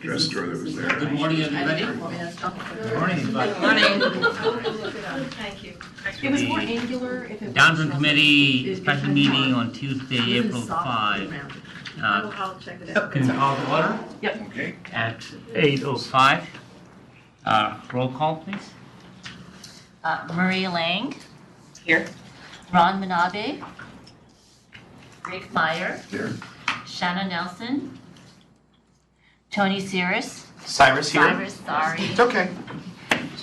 drugstore that was there. Good morning, everybody. Good morning, everybody. Thank you. It was more angular. If it Downtown was Committee it special had meeting more. on Tuesday, It was April soft 5. around it. I'll check it out. Can you call the order Yep. Okay. at 8:05? Roll call, please. Maria Lang, Here. Ron Minabe, Rick Meyer, Here. Shanna Nelson, Tony Cyrus, Cyrus here. Cyrus, sorry, It's okay.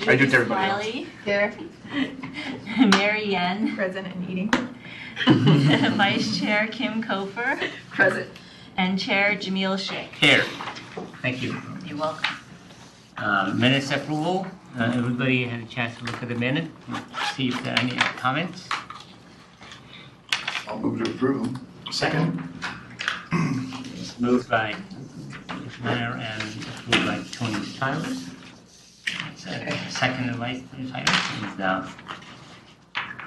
I do it to everybody else. Smiley, Here, Mary Yen, present and eating. Vice Chair Kim Kofer, Present. and Chair Jamil Sheikh. Here. Thank you. You're welcome. Minutes approval. Everybody had a chance to look at the minute, see if there are any comments. I'll move to approve them. Second. Moved by Mayor and approved by Tony Cyrus. Second by Tony Cyrus. And,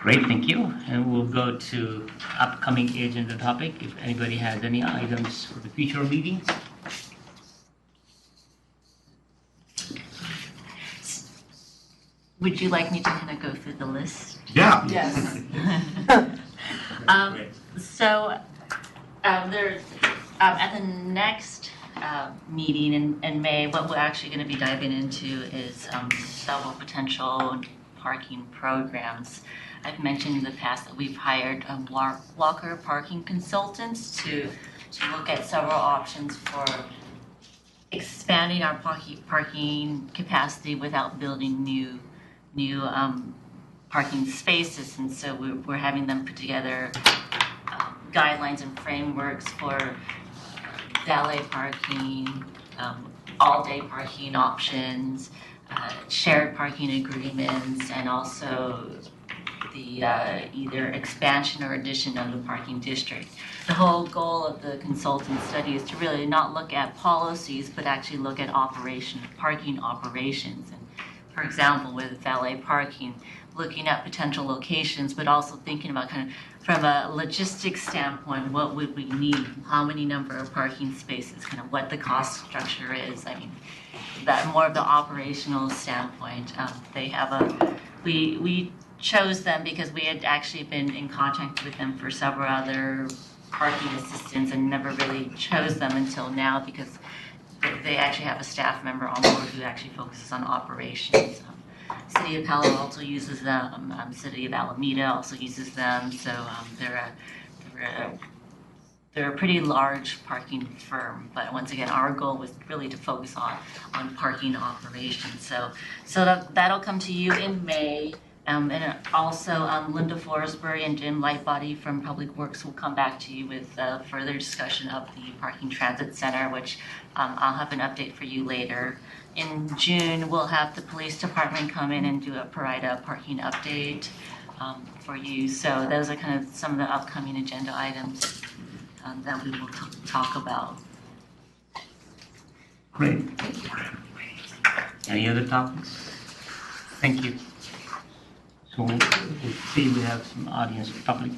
great, thank you. And we'll go to upcoming agenda topic. If anybody has any items for the future meetings. Would you like me to kind of go through the list? Yeah. Yes. So there's at the next meeting in May, what we're actually going to be diving into is several potential parking programs. I've mentioned in the past that we've hired Walker parking consultants to look at several options for expanding our parking capacity without building new parking spaces, and so we're having them put together guidelines and frameworks for valet parking, all-day parking options, shared parking agreements, and also the either expansion or addition of the parking district. The whole goal of the consultant study is to really not look at policies, but actually look at parking operations. And for example, with valet parking, looking at potential locations, but also thinking about kind of from a logistics standpoint, what would we need? How many number of parking spaces? Kind of what the cost structure is. I mean, that more of the operational standpoint. They have we chose them because we had actually been in contact with them for several other parking assistants and never really chose them until now because they actually have a staff member on board who actually focuses on operations. City of Palo Alto uses them. City of Alameda also uses them. So they're a pretty large parking firm. But once again, our goal was really to focus on parking operations. So that'll come to you in May. And also Linda Forsberry and Jim Lightbody from Public Works will come back to you with further discussion of the Parking Transit Center, which I'll have an update for you later. In June, we'll have the police department come in and provide a parking update for you. So those are kind of some of the upcoming agenda items that we will talk about. Great. Any other topics? Thank you. So we'll see we have some audience, public,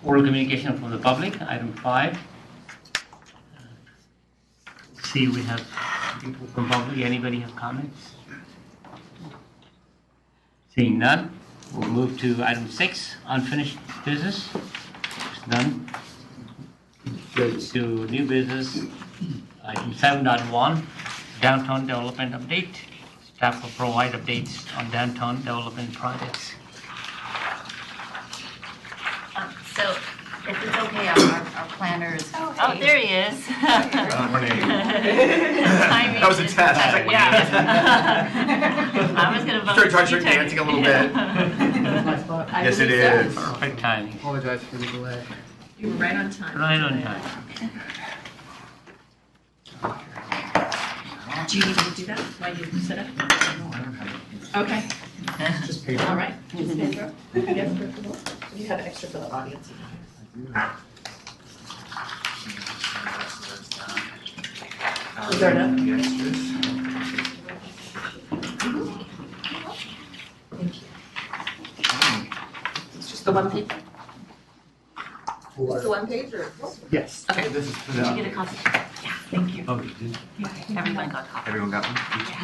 oral communication from the public, item 5. See we have people from public, anybody have comments? Seeing none, we'll move to item 6, unfinished business. It's done. Go to new business, item 7.1, downtown development update. Staff will provide updates on downtown development projects. So if it's okay, our planners. Oh, there he is. Morning. Timing That was a is test. I was better, like, yeah. I was going to vote. Start dancing a little bit. Yes, it is. Perfect timing. Apologize for the delay. You were right on time. Right on time. Do you need me to do that while you sit up? Okay. Just paper. All right. Just paper. Yes, first of all. You have extra for the audience. Is there enough? Thank you. It's just the one page? Just the one page or? Yes. Okay. This is for Did you the, get a copy? Yeah, thank you. Oh, you did? Everyone got copies. Everyone got one? Okay.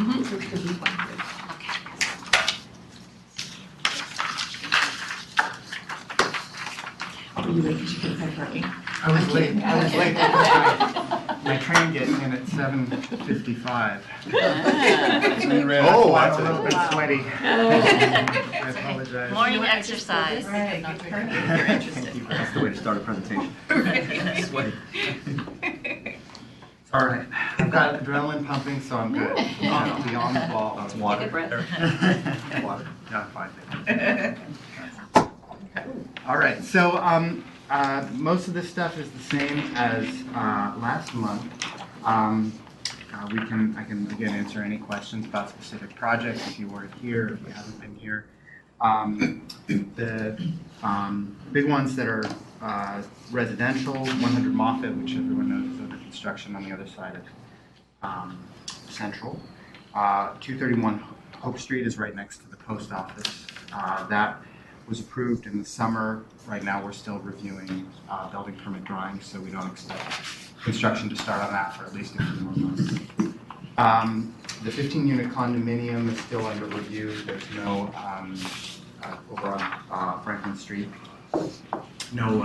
Were you late because you couldn't find parking? I was late. My train gets in at 7:55. Oh, I'm that's a little bit sweaty. I apologize. Morning exercise. Right, good turkey if you're interested. That's the way to start a presentation. Sweaty. All right, I've got adrenaline pumping, so I'm good. I'll be on the ball. That's water. Take a breath. Water. Yeah, fine. All right, so most of this stuff is the same as last month. I can again answer any questions about specific projects if you weren't here, if you haven't been here. The big ones that are residential, 100 Moffett, which everyone knows is under construction on the other side of Central. 231 Hope Street is right next to the post office. That was approved in the summer. Right now, we're still reviewing building permit drawings, so we don't expect construction to start on that for at least a few more months. The 15-unit condominium is still under review. There's no, over on Franklin Street, no,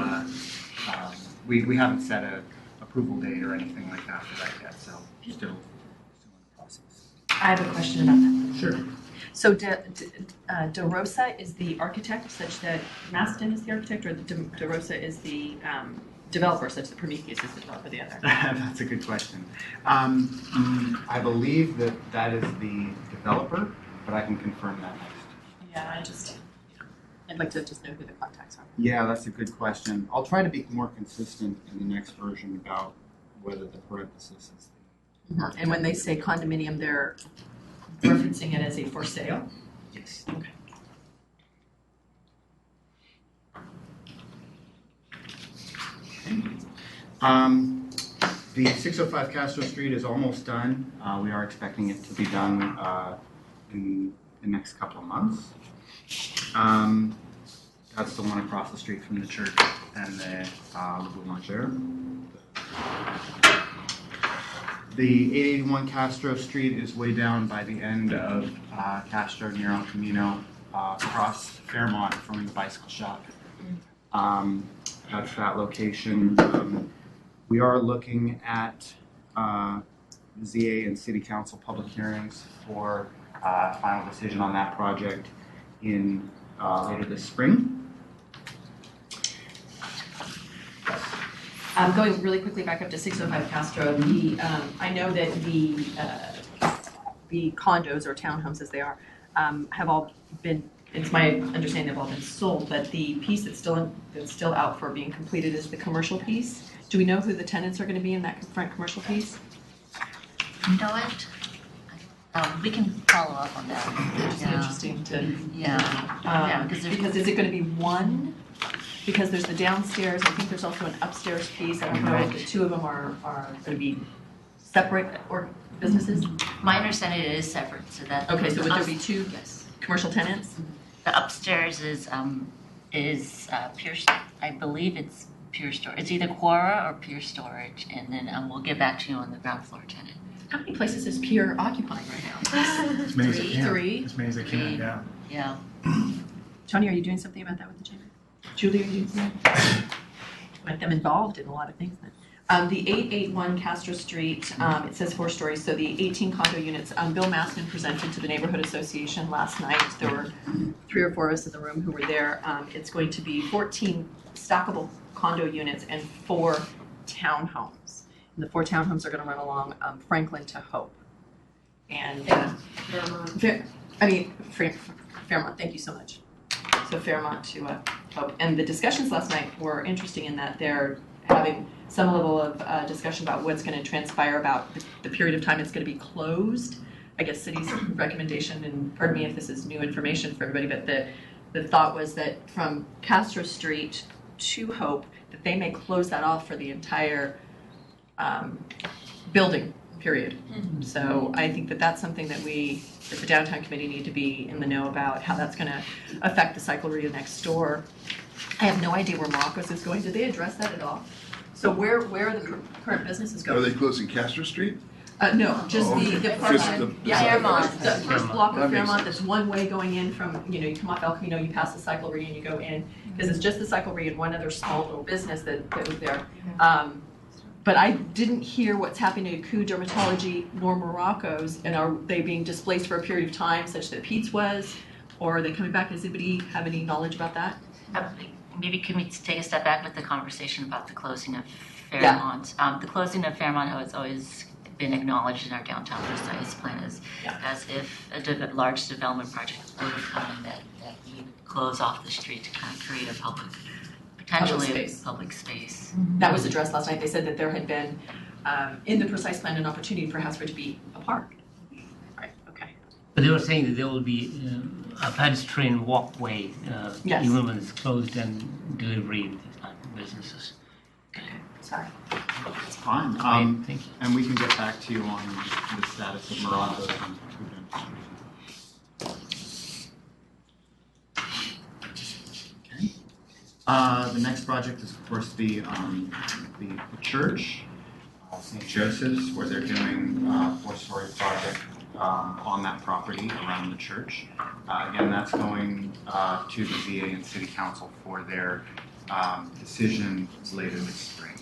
we haven't set a approval date or anything like that for that yet, so still in the process. I have a question about that. Sure. So DeRosa is the architect such that Maston is the architect, or DeRosa is the developer such that Prometheus is the developer, the other? That's a good question. I believe that is the developer, but I can confirm that next. Yeah, I'd like to just know who the contacts are. Yeah, that's a good question. I'll try to be more consistent in the next version about whether the parenthesis is the And when they say condominium, they're referencing it as a for sale? yes. Okay. The 605 Castro Street is almost done. We are expecting it to be done in the next couple of months. That's the one across the street from the church and the Le Boulanger. The 881 Castro Street is way down by the end of Castro near El Camino, across Fairmont from the bicycle shop. That's that location. We are looking at ZA and City Council public hearings for final decision on that project in later this spring. Going really quickly back up to 605 Castro, I know that the condos or townhomes as they are have all been, it's my understanding they've all been sold, but the piece that's still out for being completed is the commercial piece. Do we know who the tenants are going to be in that front commercial piece? You know what? We can follow up on that. It's Yeah. interesting to. Yeah, because there's- Because is it going to be one? Because there's the downstairs, I think there's also an upstairs piece. I don't know if the two of them are going to be separate or businesses? My understanding it is separate, so that. Okay, so would there be two Yes. commercial tenants? The upstairs is Pure, I believe it's Pure Storage. It's either Quora or Pure Storage, and then we'll get back to you on the ground floor tenant. How many places is Pure occupying right now? As many as they can. Three. As many as they can, yeah. Yeah. Tony, are you doing something about that with the chamber? Julie, are you doing something? Want them involved in a lot of things then. The 881 Castro Street, it says 4 stories, so the 18 condo units, Bill Maston presented to the Neighborhood Association last night. There were 3 or 4 of us in the room who were there. It's going to be 14 stackable condo units and 4 townhomes. And the 4 townhomes are going to run along Franklin to Hope. And Fairmont, thank you so much. So Fairmont to Hope. And the discussions last night were interesting in that they're having some level of discussion about what's going to transpire about the period of time it's going to be closed. I guess city's recommendation, and pardon me if this is new information for everybody, but the thought was that from Castro Street to Hope, that they may close that off for the entire building period. Mm-hmm. So I think that that's something that the downtown committee need to be in the know about, how that's going to affect the Cycleria next door. I have no idea where Marcos is going. Did they address that at all? So where are the current businesses Are they going? closing Castro Street? No, just Oh, the okay. part, Just the- Fairmont. the first block That of makes Fairmont, sense. that's one way going in from, you come off El Camino, you pass the Cyclery and you go in, because it's just the Cyclery and one other small little business that was there. But I didn't hear what's happening to Coup Dermatology nor Morocco's, and are they being displaced for a period of time such that Pete's was, or are they coming back? Does anybody have any knowledge about that? Maybe can we take a step back with the conversation about the closing of Yeah. Fairmont? The closing of Fairmont has always been acknowledged in our downtown precise plan Yeah. as if a large development project were to come in that we would close off the street to kind of create a potentially space. a public space. That was addressed last night. They said that there had been, in the precise plan, an opportunity perhaps for it to be a park. Right, okay. But they were saying that there will be a pedestrian walkway, Yes. even when it's closed, and delivery businesses. Sorry. It's fine. Great, thank you. And we can get back to you on the status of Morocco's and Okay. The next project is, of course, the church, St. Joseph's, where they're doing a four-story project on that property around the church. Again, that's going to the VA and City Council for their decision later this spring.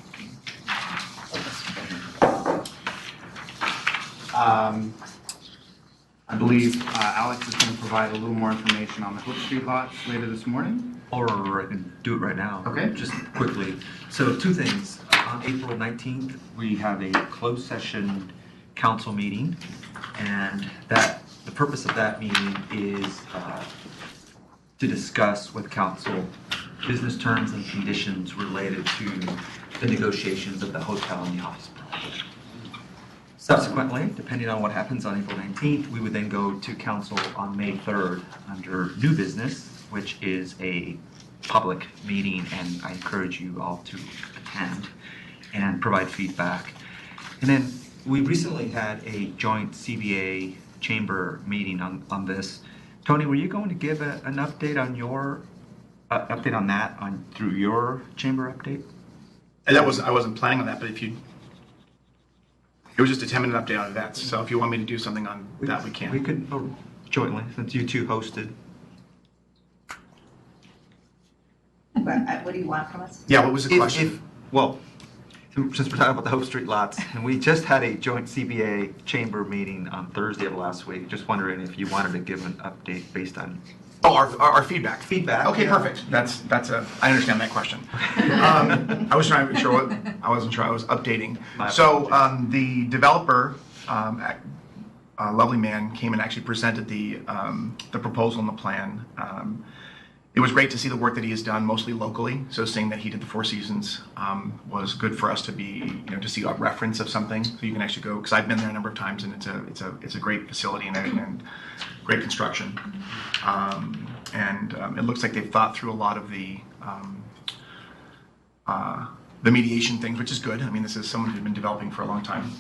I believe Alex is going to provide a little more information on the Hope Street lots later this morning. Or I can do it right now. Okay. Just quickly. So two things. On April 19th, we have a closed session council meeting. And the purpose of that meeting is to discuss with council business terms and conditions related to the negotiations of the hotel and the office project. Subsequently, depending on what happens on April 19th, we would then go to council on May 3rd under new business, which is a public meeting, and I encourage you all to attend and provide feedback. And then we recently had a joint CBA chamber meeting on this. Tony, were you going to give an update on your update on that through your chamber update? And I wasn't planning on that, but it was just a 10-minute update on events. So if you want me to do something on that, we can. We could jointly, since you two hosted. What do you want from us? Yeah, what was the question? Well, since we're talking about the Hope Street lots, and we just had a joint CBA chamber meeting on Thursday of last week, just wondering if you wanted to give an update based on Oh, our feedback. feedback. Okay, Yeah. perfect. I understand that question. I was trying to make sure I wasn't sure I was updating. So the developer, Lovely Man, came and actually presented the proposal and the plan. It was great to see the work that he has done, mostly locally. So seeing that he did the Four Seasons was good for us to be, to see a reference of something. So you can actually go, because I've been there a number of times, and it's a great facility and great construction. It looks like they've thought through a lot of the mediation things, which is good. I mean, this is someone who's been developing for a long time.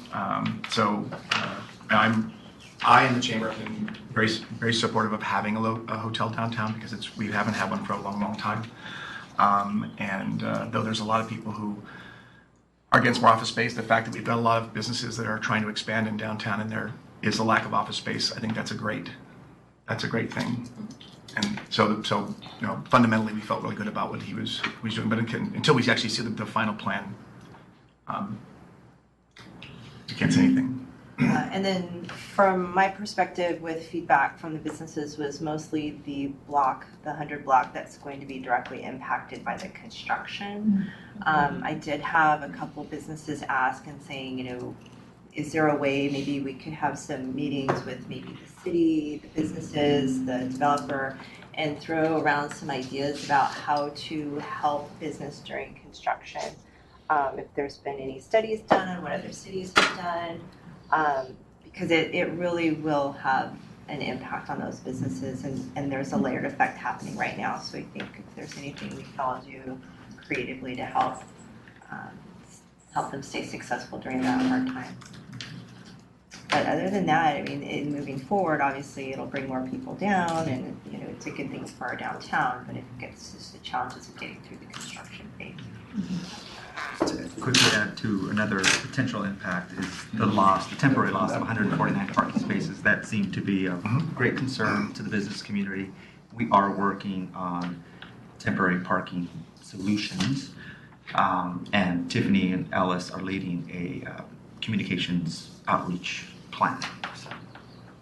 I and the chamber have been very, very supportive of having a hotel downtown because we haven't had one for a long, long time. Though there's a lot of people who are against more office space, the fact that we've got a lot of businesses that are trying to expand in downtown and there is a lack of office space, I think that's a great thing. And so fundamentally we felt really good about what he was doing, but until we actually see the final plan, we can't say anything. And then from my perspective with feedback from the businesses was mostly the 100 block that's going to be directly impacted by the construction. I did have a couple businesses ask and saying, is there a way maybe we could have some meetings with maybe the city, the businesses, the developer, and throw around some ideas about how to help business during construction. If there's been any studies done on what other cities have done. Because it really will have an impact on those businesses, and there's a layered effect happening right now. So I think if there's anything we can all do creatively to help them stay successful during that hard time. But other than that, I mean, in moving forward, obviously it'll bring more people down, and it's a good thing for our downtown. But it gets just the challenges of getting through the construction phase. to quickly add to another potential impact is the temporary loss of 149 parking spaces. That seemed to be of great concern to the business community. We are working on temporary parking solutions, and Tiffany and Ellis are leading a communications outreach plan. So,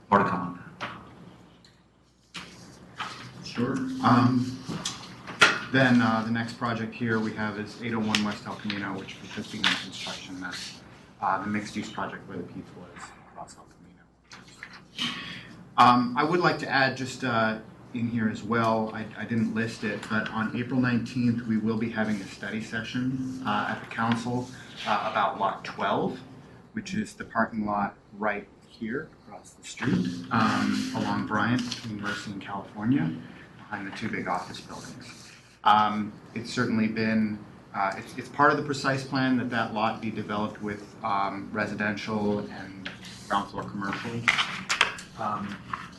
more to come on that. Sure. Then the next project here we have is 801 West El Camino, which was just begun construction. That's the mixed-use project where the pizza was across El Camino. I would like to add just in here as well, I didn't list it, but on April 19th, we will be having a study session at the council about Lot 12, which is the parking lot right here across the street along Bryant between Mercy and California, behind the two big office buildings. It's certainly been, it's part of the precise plan that lot be developed with residential and ground floor commercial.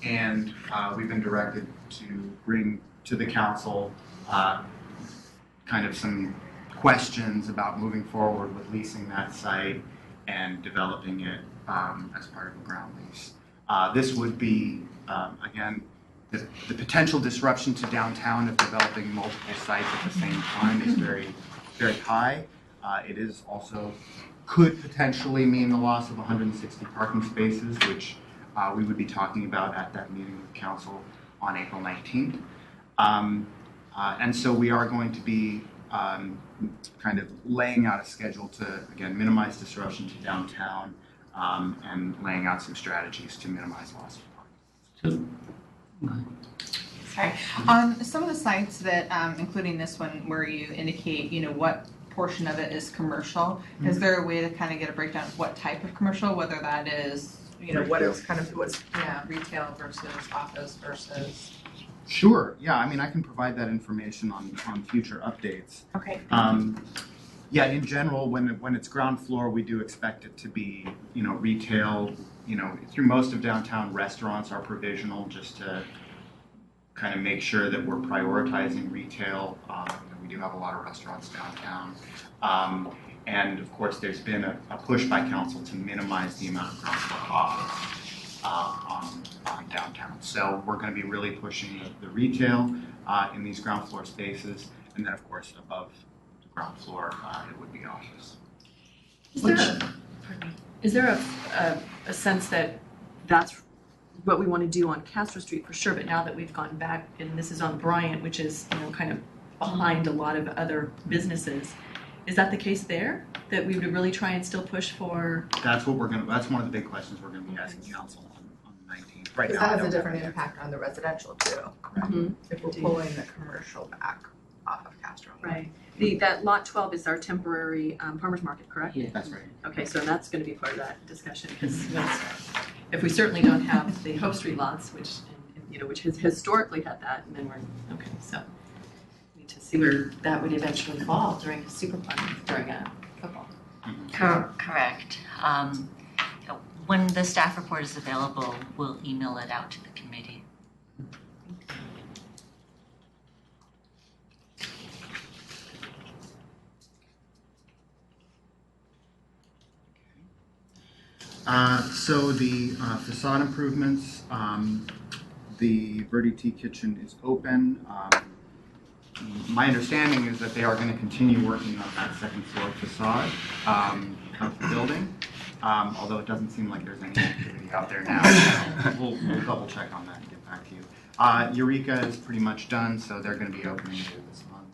And we've been directed to bring to the council kind of some questions about moving forward with leasing that site and developing it as part of a ground lease. This would be, again, the potential disruption to downtown of developing multiple sites at the same time is very, very high. It is also could potentially mean the loss of 160 parking spaces, which we would be talking about at that meeting with council on April 19th. And so we are going to be kind of laying out a schedule to, again, minimize disruption to downtown and laying out some strategies to minimize loss of parking. Sorry. On some of the sites that, including this one, where you indicate, what portion of it is commercial, is there a way to kind of get a breakdown of what type of commercial, whether that is, what is kind of retail versus office versus? Sure. Yeah. I mean, I can provide that information on future updates. Okay. Yeah. In general, when it's ground floor, we do expect it to be, retail. Through most of downtown, restaurants are provisional just to kind of make sure that we're prioritizing retail. We do have a lot of restaurants downtown. And of course, there's been a push by council to minimize the amount of ground floor office on downtown. So we're going to be really pushing the retail in these ground floor spaces. And then, of course, above the ground floor, it would be office. Is there a sense that that's what we want to do on Castro Street for sure, but now that we've gone back, and this is on Bryant, which is, kind of behind a lot of other businesses, is that the case there? That we would really try and still push for? That's one of the big questions we're going to be asking council on the 19th. Right Because now, that has a different impact on the residential too. Mm-hmm. If we're pulling the commercial back off of Castro. Right. That lot 12 is our temporary farmer's market, correct? Yeah. that's right. Okay, so that's going to be part of that discussion, because if we certainly don't have the Hope Street lots, which has historically had that, and then we're, okay, so we need to see where that would eventually fall during a super fun, during a football. Correct. When the staff report is available, we'll email it out to the committee. So the facade improvements, the Verde Tea Kitchen is open. My understanding is that they are going to continue working on that second floor facade of the building, although it doesn't seem like there's any activity out there now. So we'll double check on that and get back to you. Eureka is pretty much done, so they're going to be opening later this month.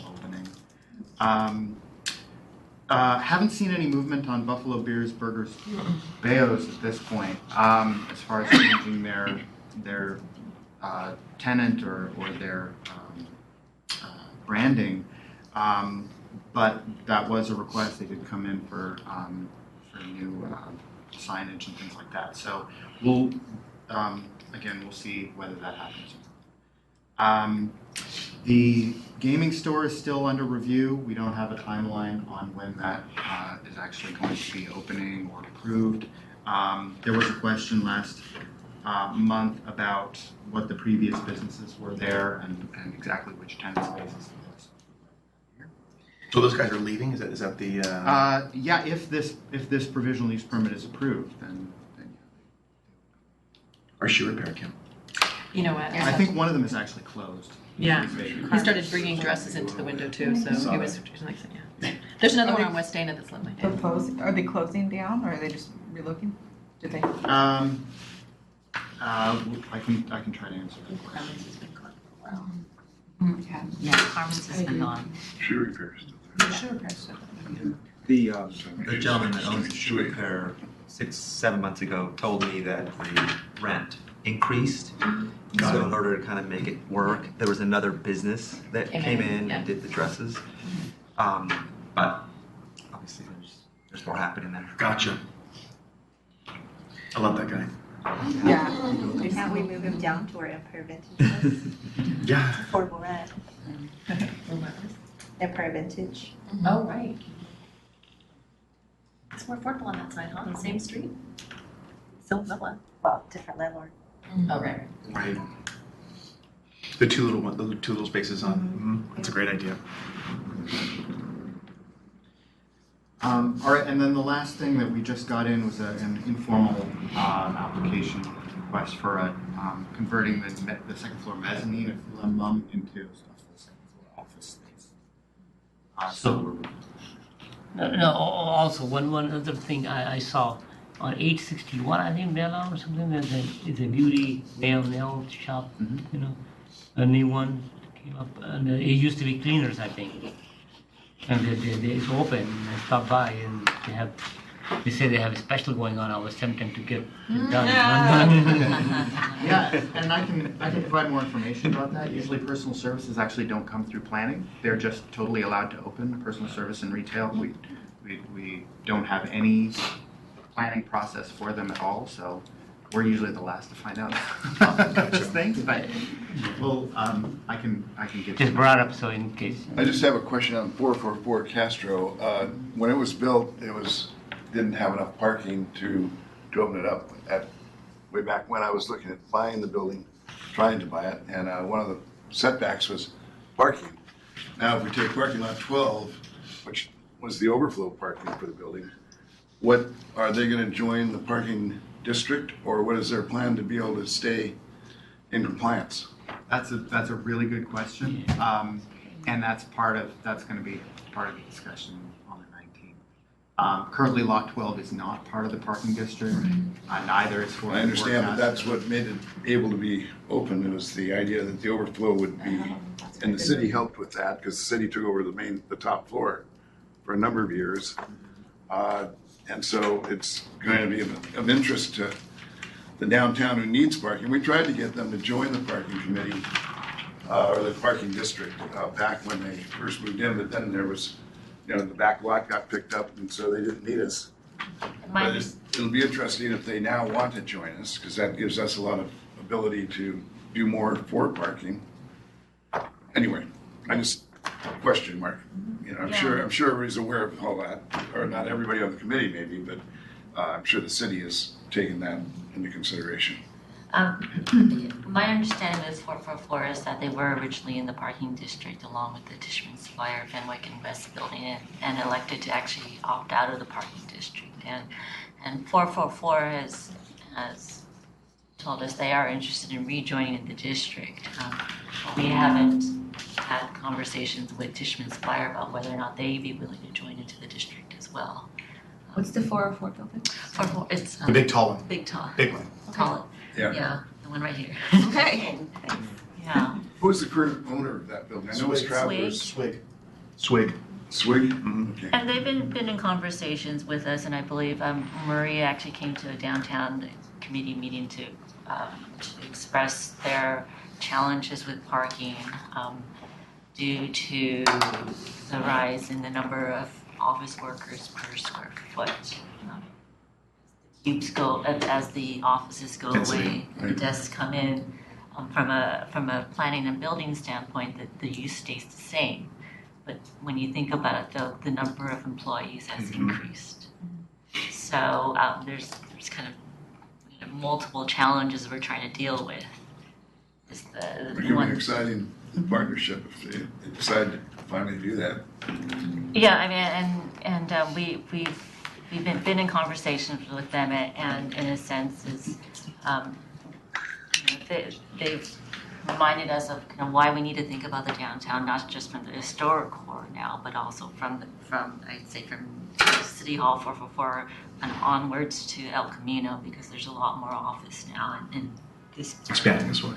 Opening. Haven't seen any movement on Buffalo Beers, Burgers, Bayos at this point, as far as changing their tenant or their branding. But that was a request. They did come in for new signage and things like that. So we'll see whether that happens. The gaming store is still under review. We don't have a timeline on when that is actually going to be opening or approved. There was a question last month about what the previous businesses were there and exactly which tenant spaces it was. So those guys are leaving? Is that the? Yeah, if this provisional use permit is approved, then Or shoe repair, Kim? You know what? I think one of them is actually closed. Yeah, Vacant. he started bringing dresses into the window too, so he was like, yeah. There's another one on West Dana that's lovely. Are they closing down, or are they just relocating? Did they? I can try to answer that question. Carmen's has been gone for a while. Yeah. Yeah, Carmen's has been gone. Shoe repairs. Sure, press it. The gentleman that owns the shoe repair 6-7 months ago told me that the rent increased. So in order to kind of make it work, there was another business that came in and did the dresses. But obviously there's more happening there. Gotcha. I love that guy. Yeah. Can't we move him down to where Empire Vintage was? Yeah. Affordable rent. Empire Vintage. Oh, right. It's more affordable on that side, huh? On the same street? Still villa. Well, different landlord. Oh, right. Right. The two little spaces on. That's a great idea. All right, and then the last thing that we just got in was an informal application request for converting the second floor mezzanine at Lum into the second floor office space. No, also one other thing I saw on 861, I think, Bella or something, there's a beauty nail shop, you know, a new one came up, and it used to be cleaners, I think. And it's open, I stopped by and they say they have a special going on. I was tempted to get it done. Yeah, and I can provide more information about that. Usually personal services actually don't come through planning. They're just totally allowed to open personal service and retail. We don't have any planning process for them at all, so we're usually the last to find out about those things, but well, I can give Just brought up so in case. I just have a question on 444 Castro. When it was built, didn't have enough parking to open it up. Way back when I was looking at buying the building, trying to buy it, and one of the setbacks was parking. Now, if we take parking lot 12, which was the overflow parking for the building, what are they going to join the parking district, or what is their plan to be able to stay in compliance? That's a really good question, and that's going to be part of the discussion on the 19th. Currently, lot 12 is not part of the parking district. Neither is 444 I understand, but Castro. that's what made it able to be open. It was the idea that the overflow would be, and the city helped with that because the city took over the top floor for a number of years. And so it's going to be of interest to the downtown who needs parking. We tried to get them to join the parking committee or the parking district back when they first moved in, but then there was, the back lot got picked up, and so they didn't need us. But it'll be interesting if they now want to join us, because that gives us a lot of ability to do more for parking. Anyway, question mark. I'm sure everybody's aware of all that, or not everybody on the committee maybe, but I'm sure the city has taken that into consideration. My understanding is 444 is that they were originally in the parking district along with the Tishman Squire, Fenwick, and West building and elected to actually opt out of the parking district. And 444 has told us they are interested in rejoining the district. We haven't had conversations with Tishman Squire about whether or not they'd be willing to join into the district as well. What's the 404 building? 444, it's The big tall one. big tall. Big one. Tall. Yeah. Yeah, the one right here. Okay. Yeah. Who is the current owner of that building? I know it's Travelers. Swig. Swig? Okay. And they've been in conversations with us, and I believe Maria actually came to a downtown committee meeting to express their challenges with parking due to the rise in the number of office workers per square foot. Cubes go as the offices go away, and the desks come in. From a planning and building standpoint, the use stays the same. But when you think about it, the number of employees has increased. So there's kind of multiple challenges we're trying to deal with. Is the Becoming one. exciting. in partnership if they decide to finally do that. Yeah, I mean, and we've been in conversations with them, and in a sense is, they've reminded us of kind of why we need to think about the downtown, not just from the historic core now, but also from I'd say from City Hall 444 and onwards to El Camino, because there's a lot more office now in this Expanding this way.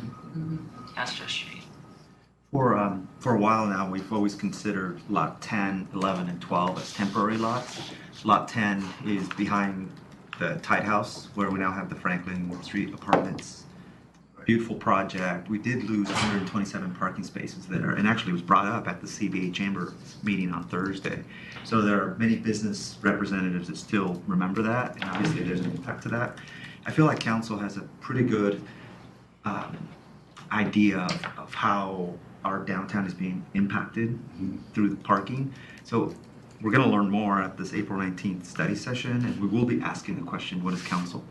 Castro Street. For a while now, we've always considered Lot 10, 11, and 12 as temporary lots. Lot 10 is behind the Tide House, where we now have the Franklin Street apartments. Beautiful project. We did lose 127 parking spaces there, and actually it was brought up at the CBA Chamber meeting on Thursday. So there are many business representatives that still remember that, and obviously there's an impact to that. I feel like council has a pretty good idea of how our downtown is being impacted through the parking. So we're going to learn more at this April 19th study session, and we will be asking the question, what does council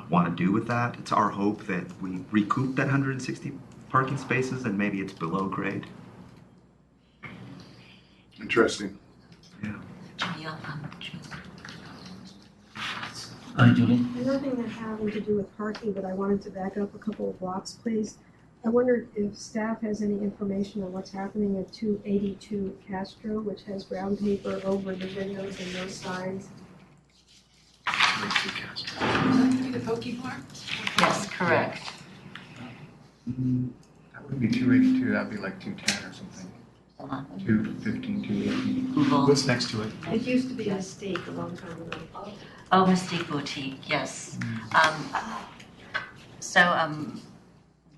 want to do with that? It's our hope that we recoup that 160 parking spaces, and maybe it's below grade. Interesting. Yeah. Julie? Nothing that having to do with parking, but I wanted to back up a couple of blocks, please. I wondered if staff has any information on what's happening at 282 Castro, which has brown paper over the windows and no signs. The Poke Bar? Yes, correct. That would be 282, that'd be like 210 or something. Hold on. 215, 218. Google. What's next to it? It used to be a Mystique a long time ago. Oh, Mystique Boutique, yes.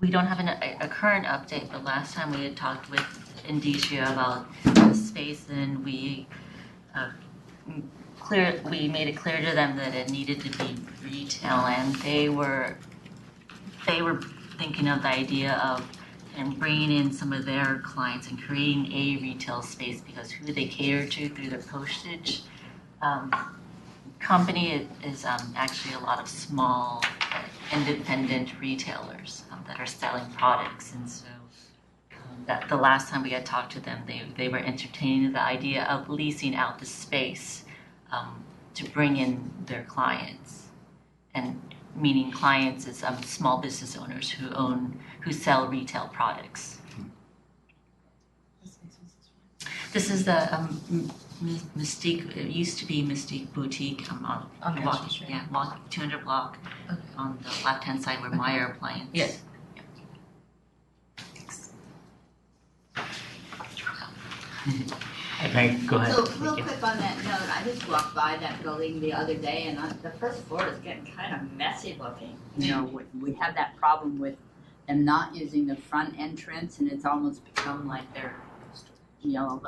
We don't have a current update, but last time we had talked with Indicia about the space, and we made it clear to them that it needed to be retail, and they were thinking of the idea of bringing in some of their clients and creating a retail space, because who they cater to through their postage company is actually a lot of small independent retailers that are selling products. And so that the last time we had talked to them, they were entertaining the idea of leasing out the space to bring in their clients, and meaning clients is small business owners who sell retail products. This is the Mystique. It used to be Mystique Boutique on Castro Street. 200 block on the left-hand side where Meyer Appliance. Yes. Okay, go ahead. So real quick on that note, I just walked by that building the other day, and the first floor is getting kind of messy looking. You know, we have that problem with them not using the front entrance, and it's almost become like they're, you know,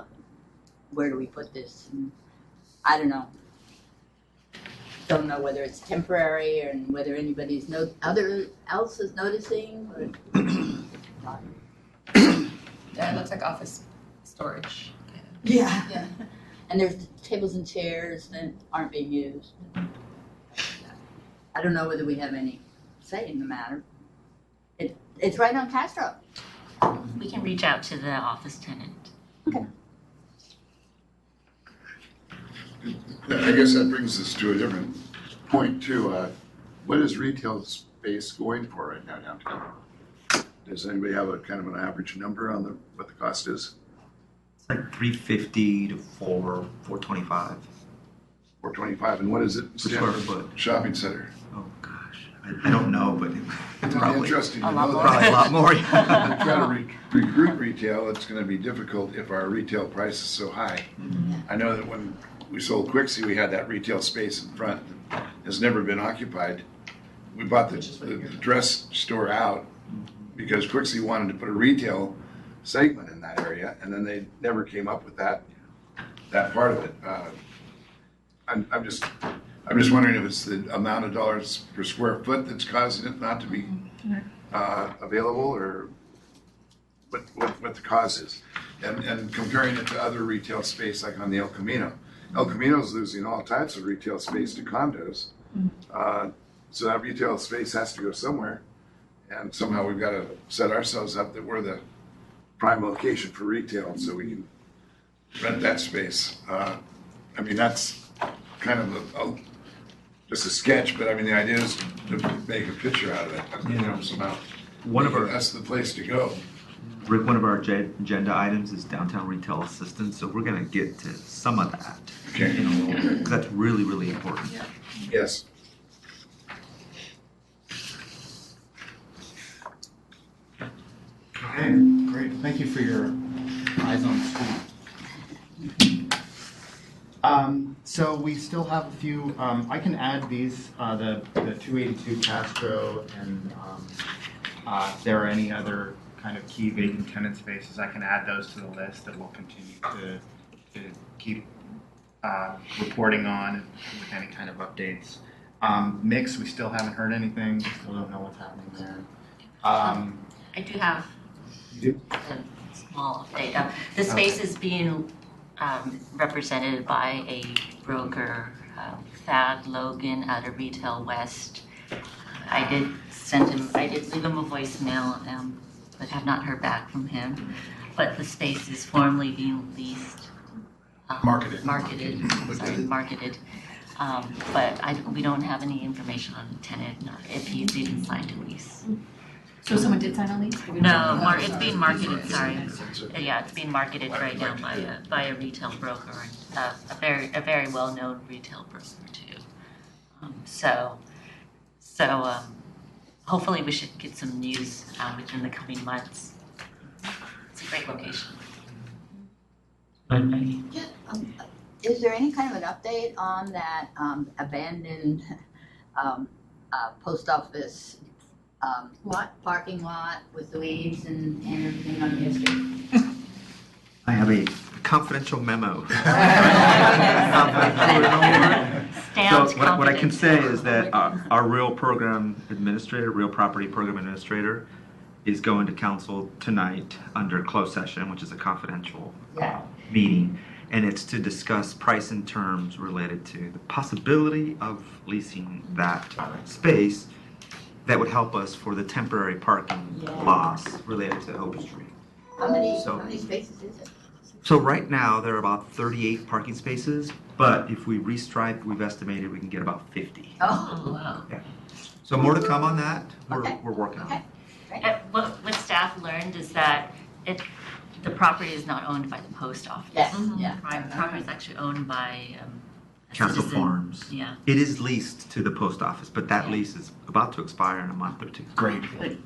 where do we put this? And I don't know. Don't know whether it's temporary and whether anybody's else is noticing. Or... Yeah, it looks like office storage. Yeah. Yeah. And there's tables and chairs that aren't being used. I don't know whether we have any say in the matter. It's right on Castro. We can reach out to the office tenant. Okay. I guess that brings us to a different point too. What is retail space going for right now downtown? Does anybody have a kind of an average number on what the cost is? It's like 350 to 425 $425, and what is it? per square foot. Shopping center. Oh gosh, I don't know, but it's probably Interesting to a lot know more. that. probably a lot more. To try to recruit retail, it's going to be difficult if our retail price is so high. I know that when we sold Quixie, we had that retail space in front that has never been occupied. We bought the dress store out because Quixie wanted to put a retail segment in that area, and then they never came up with that part of it. I'm just wondering if it's the amount of dollars per square foot that's causing it not to be available, or what the cause is, and comparing it to other retail space like on the El Camino. El Camino's losing all types of retail space to condos, so that retail space has to go somewhere, and somehow we've got to set ourselves up that we're the prime location for retail, so we can rent that space. I mean, that's kind of just a sketch, but I mean, the idea is to make a picture out of it, you know, somehow. That's the place to go. Rick, one of our agenda items is downtown retail assistance, so we're going to get to some of that Okay. in a little bit, 'cause that's really, really important. Yes. Okay, great. Thank you for your eyes on the street. So we still have a few, I can add these, the 282 Castro, and if there are any other kind of key vacant tenant spaces, I can add those to the list that we'll continue to keep reporting on with any kind of updates. Mix, we still haven't heard anything, still don't know what's happening there. I do have You a small update. The space is being represented by a broker, Thad Logan out of Retail West. I did leave him a voicemail, but have not heard back from him. But the space is formally being leased. Marketed. But we don't have any information on the tenant, if he's even signed a lease. So someone did sign a lease? No, it's being marketed, sorry. Yeah, it's being marketed right now by a retail broker, a very well-known retail broker too. So hopefully we should get some news within the coming months. It's a great location. Is there any kind of an update on that abandoned post office parking lot with the weeds and everything on the street? I have a confidential memo. So what I can say is that our real program administrator, real property program administrator, is going to council tonight under closed session, which is a confidential meeting. And it's to discuss price and terms related to the possibility of leasing that space that would help us for the temporary parking loss related to Oak Street. How many spaces is it? So right now, there are about 38 parking spaces, but if we restripe, we've estimated we can get about 50. Oh, wow. Yeah. So more to come on that. Okay. We're working on it. What staff learned is that the property is not owned by the post office. Yes, yeah. The property is actually owned by a Council citizen. Farms. Yeah. It is leased to the post office, but that lease is about to expire in a month or two. Great. Good.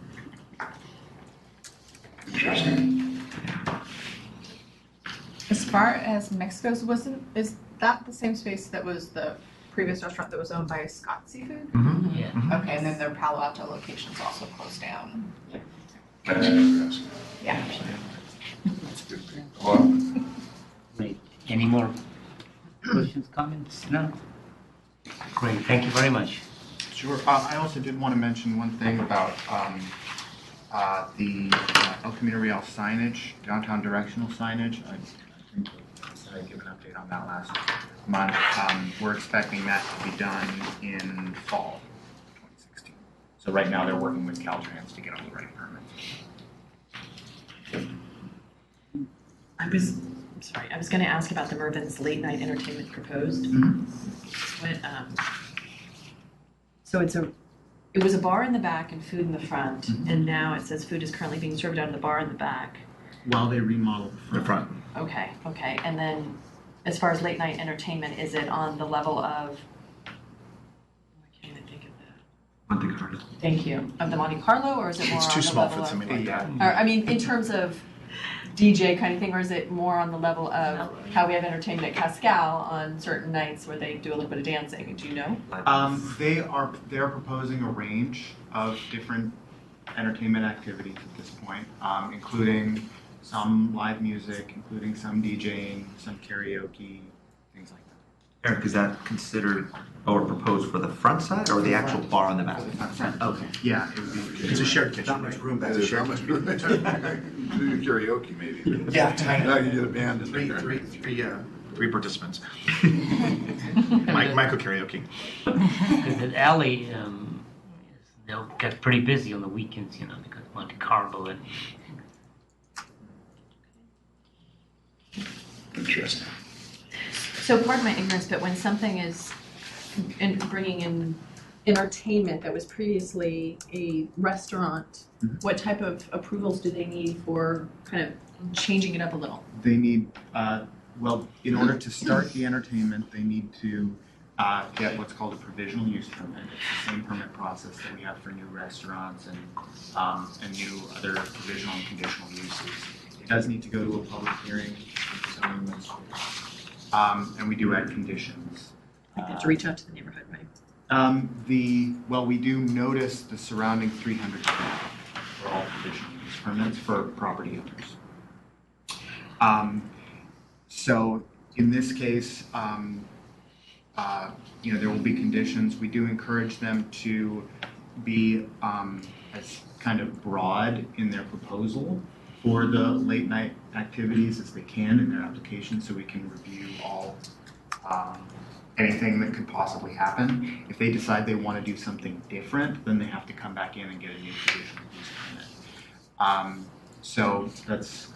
As far as Mix goes, is that the same space that was the previous restaurant that was owned by Scott Seafood? Yeah. Okay, and then their Palo Alto location's also closed down. Yeah. That's good. Well, Great. Any more questions, comments? No? Great, thank you very much. Sure. I also did want to mention one thing about the El Camino Real signage, downtown directional signage. I think I gave an update on that last month. We're expecting that to be done in fall 2016. So right now they're working with Caltrans to get all the right permits. I was going to ask about the Mervin's late night entertainment proposed. What, so it was a bar in the back and food in the front, and now it says food is currently being served out of the bar in the back. While they remodel The front. Okay, and then as far as late night entertainment, is it on the level of, I can't even think of that. Monte Carlo. Thank you. Of the Monte Carlo, or is it more It's on too the small level for of? something like that. Or, I mean, in terms of DJ kind of thing, or is it more on the level of how we have entertainment at Cascal on certain nights where they do a little bit of dancing? Do you know? They're proposing a range of different entertainment activities at this point, including some live music, including some DJing, some karaoke, things like that. Eric, is that considered or proposed for the front side or the actual bar on the back? Front. Okay. Yeah, it would be. It's a shared kitchen. Not much right? room back It's a there. shared kitchen. Do karaoke maybe. Yeah, tiny. Now you get a band in there. Three participants. Michael karaoke. The alley, they'll get pretty busy on the weekends, because Monte Carlo and Interesting. So pardon my ignorance, but when something is bringing in entertainment that was previously a restaurant, what type of approvals do they need for kind of changing it up a little? They need, well, in order to start the entertainment, they need to get what's called a provisional use permit. It's the same permit process that we have for new restaurants and new other provisional and conditional uses. It does need to go to a public hearing with the zoning administrator. And we do add conditions. Like they have to reach out to the neighborhood, right? Well, we do notice the surrounding 300 feet for all provisional use permits for property owners. So in this case, there will be conditions. We do encourage them to be as kind of broad in their proposal for the late night activities as they can in their application, so we can review all anything that could possibly happen. If they decide they want to do something different, then they have to come back in and get a new conditional use permit. So that's.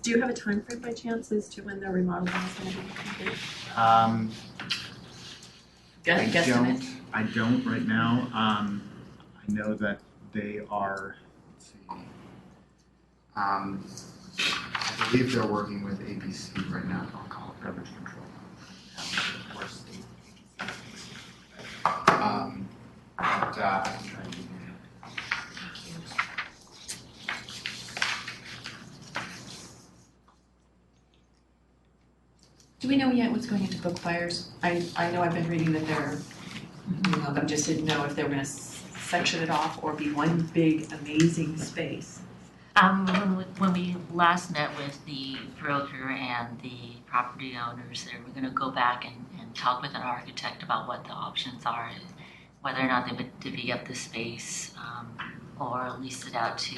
Do you have a time frame by chance as to when the remodeling is going to be complete? I don't right now. I know that they are, let's see, I believe they're working with ABC right now, Alcoholic Beverage Control. Of course, state agencies. But I can try and do Do we know yet what's going into book fires? I know I've been reading that they're, I just didn't know if they were going to section it off or be one big amazing space. When we last met with the broker and the property owners there, we're going to go back and talk with an architect about what the options are, whether or not they would divvy up the space or lease it out to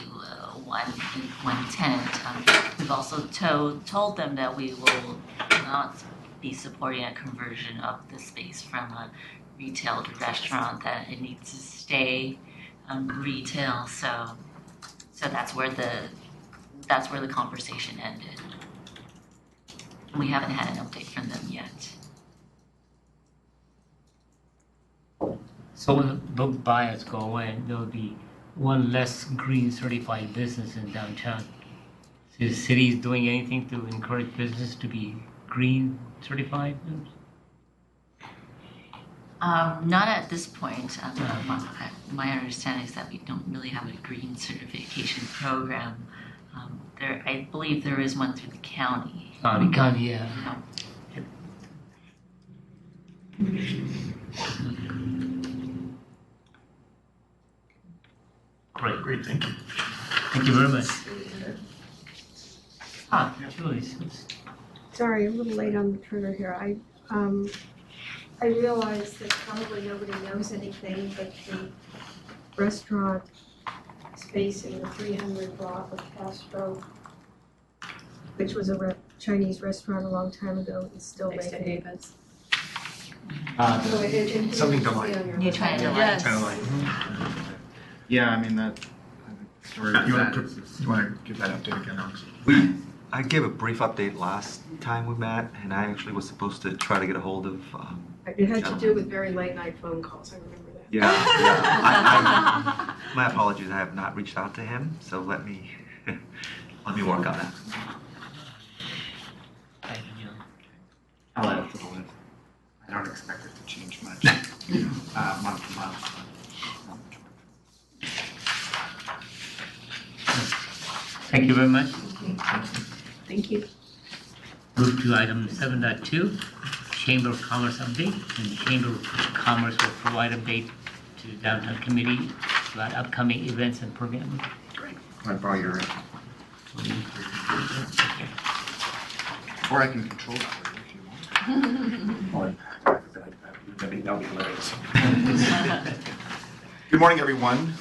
one tenant. We've also told them that we will not be supporting a conversion of the space from a retail to restaurant, that it needs to stay retail. So that's where the conversation ended. We haven't had an update from them yet. So when book buyers go away, there will be one less green certified business in downtown. Is the city doing anything to encourage business to be green certified? Not at this point. My understanding is that we don't really have a green certification program. I believe there is one through the county. The county, yeah. Great, thank you. Thank you very much. Julie. Sorry, I'm a little late on the trigger here. I realize that probably nobody knows anything, but the restaurant space in the 300 block of Castro, which was a Chinese restaurant a long time ago, is still Next to vacant. David's. So it Something should to like. be on your You're trying to website. like. Kind of like. Yeah, I mean, I think the story of You that want is just. to give that update again, Alex? I gave a brief update last time we met, and I actually was supposed to try to get a hold of. It had to do with very late night phone calls, I remember that. Yeah. My apologies. I have not reached out to him, so let me work on that. Thank you. I'll add it to the list. I don't expect it to change much, month to month. Thank you very much. Thank you. Move to item 7.2, Chamber of Commerce update. And Chamber of Commerce will provide update to the downtown committee about upcoming events and programs. I borrow your, or I can control it for you if you want. That'd be hilarious. Good morning, everyone.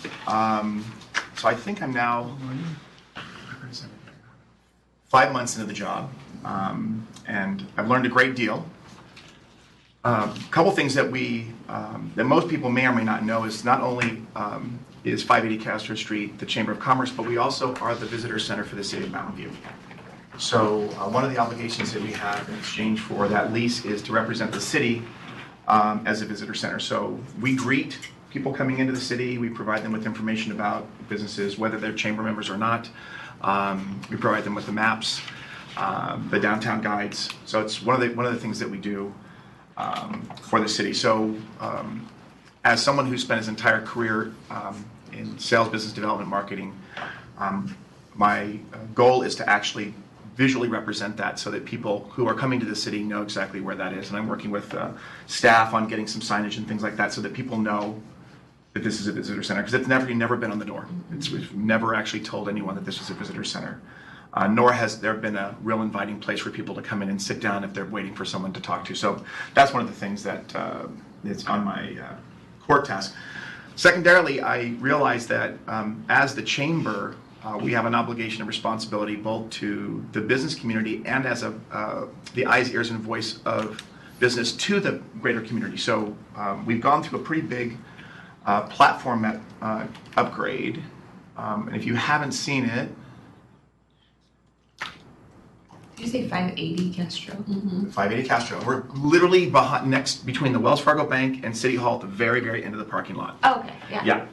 So I think I'm now 5 months into the job, and I've learned a great deal. A couple things that that most people may or may not know is not only is 580 Castro Street the Chamber of Commerce, but we also are the visitor center for the city of Mountain View. So one of the obligations that we have in exchange for that lease is to represent the city as a visitor center. So we greet people coming into the city. We provide them with information about businesses, whether they're chamber members or not. We provide them with the maps, the downtown guides. So it's one of the things that we do for the city. So as someone who spent his entire career in sales, business development, marketing, my goal is to actually visually represent that so that people who are coming to the city know exactly where that is. And I'm working with staff on getting some signage and things like that so that people know that this is a visitor center, because it's never been on the door. We've never actually told anyone that this is a visitor center. Nor has there been a real inviting place for people to come in and sit down if they're waiting for someone to talk to. So that's one of the things that is on my core task. Secondarily, I realize that as the chamber, we have an obligation and responsibility both to the business community and as the eyes, ears, and voice of business to the greater community. So we've gone through a pretty big platform upgrade. And if you haven't seen it, Did you say 580 Castro? 580 Castro. We're literally between the Wells Fargo Bank and City Hall at the very, very end of the parking lot. Okay, yeah. Yeah.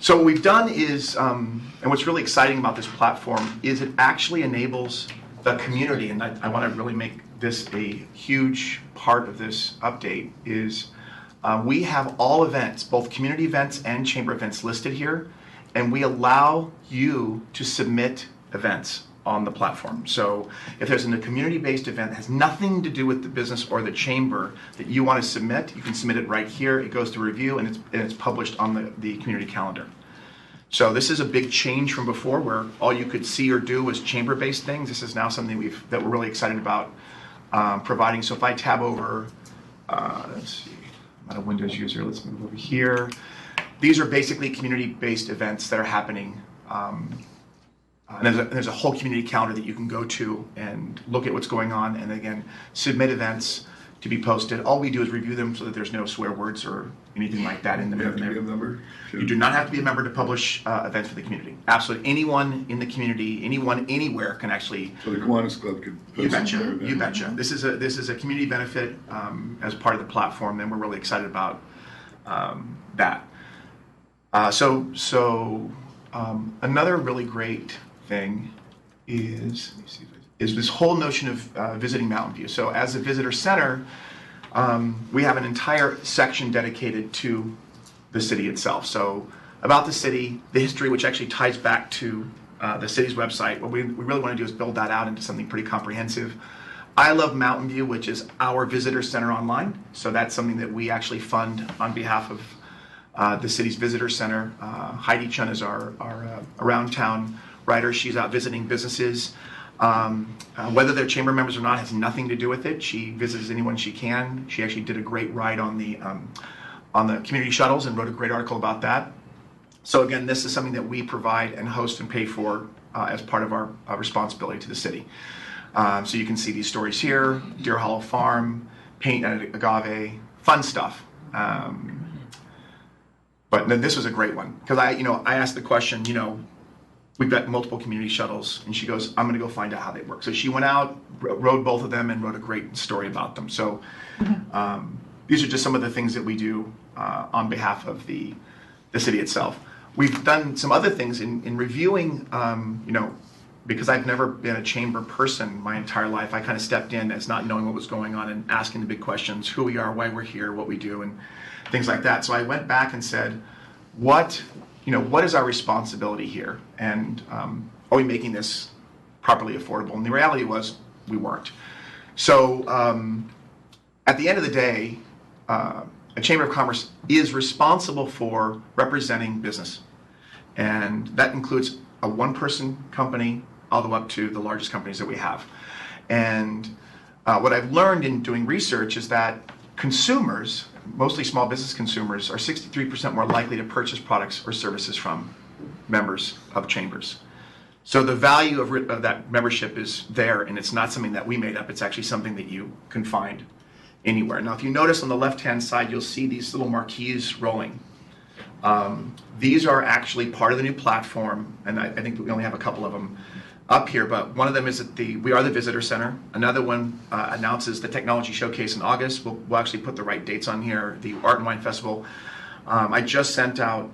So what we've done is, and what's really exciting about this platform is it actually enables the community, and I want to really make this a huge part of this update, is we have all events, both community events and chamber events listed here, and we allow you to submit events on the platform. So if there's a community-based event that has nothing to do with the business or the chamber that you want to submit, you can submit it right here. It goes to review and it's published on the community calendar. So this is a big change from before where all you could see or do was chamber-based things. This is now something that we're really excited about providing. So if I tab over, let's see, I'm not a Windows user, let's move over here. These are basically community-based events that are happening. And there's a whole community calendar that you can go to and look at what's going on, and again, submit events to be posted. All we do is review them so that there's no swear words or anything like that in the You have to be a member? You do not have to be a member to publish events for the community. Absolutely, anyone in the community, anyone anywhere can actually. So the Kiwanis Club could You post betcha. their event. You betcha. This is a community benefit as part of the platform, and we're really excited about that. Another really great thing is, let me see, is this whole notion of visiting Mountain View. So as a visitor center, we have an entire section dedicated to the city itself. So about the city, the history, which actually ties back to the city's website. What we really want to do is build that out into something pretty comprehensive. I Love Mountain View, which is our visitor center online. So that's something that we actually fund on behalf of the city's visitor center. Heidi Chun is our around town writer. She's out visiting businesses. Whether they're chamber members or not has nothing to do with it. She visits anyone she can. She actually did a great ride on the community shuttles and wrote a great article about that. So again, this is something that we provide and host and pay for as part of our responsibility to the city. So you can see these stories here: Deer Hollow Farm, paint at Agave, fun stuff. But this was a great one because I asked the question, we've got multiple community shuttles, and she goes, I'm going to go find out how they work. So she went out, rode both of them, and wrote a great story about them. So these are just some of the things that we do on behalf of the city itself. We've done some other things in reviewing, because I've never been a chamber person my entire life. I kind of stepped in as not knowing what was going on and asking the big questions: who we are, why we're here, what we do, and things like that. So I went back and said, what is our responsibility here? And are we making this properly affordable? And the reality was we weren't. So at the end of the day, a Chamber of Commerce is responsible for representing business. And that includes a one-person company all the way up to the largest companies that we have. And what I've learned in doing research is that consumers, mostly small business consumers, are 63% more likely to purchase products or services from members of chambers. So the value of that membership is there, and it's not something that we made up. It's actually something that you can find anywhere. Now, if you notice on the left-hand side, you'll see these little marquees rolling. These are actually part of the new platform, and I think we only have a couple of them. up here, but one of them is at We Are the Visitor Center. Another one announces the Technology Showcase in August. We'll actually put the right dates on here. The Art and Wine Festival. I just sent out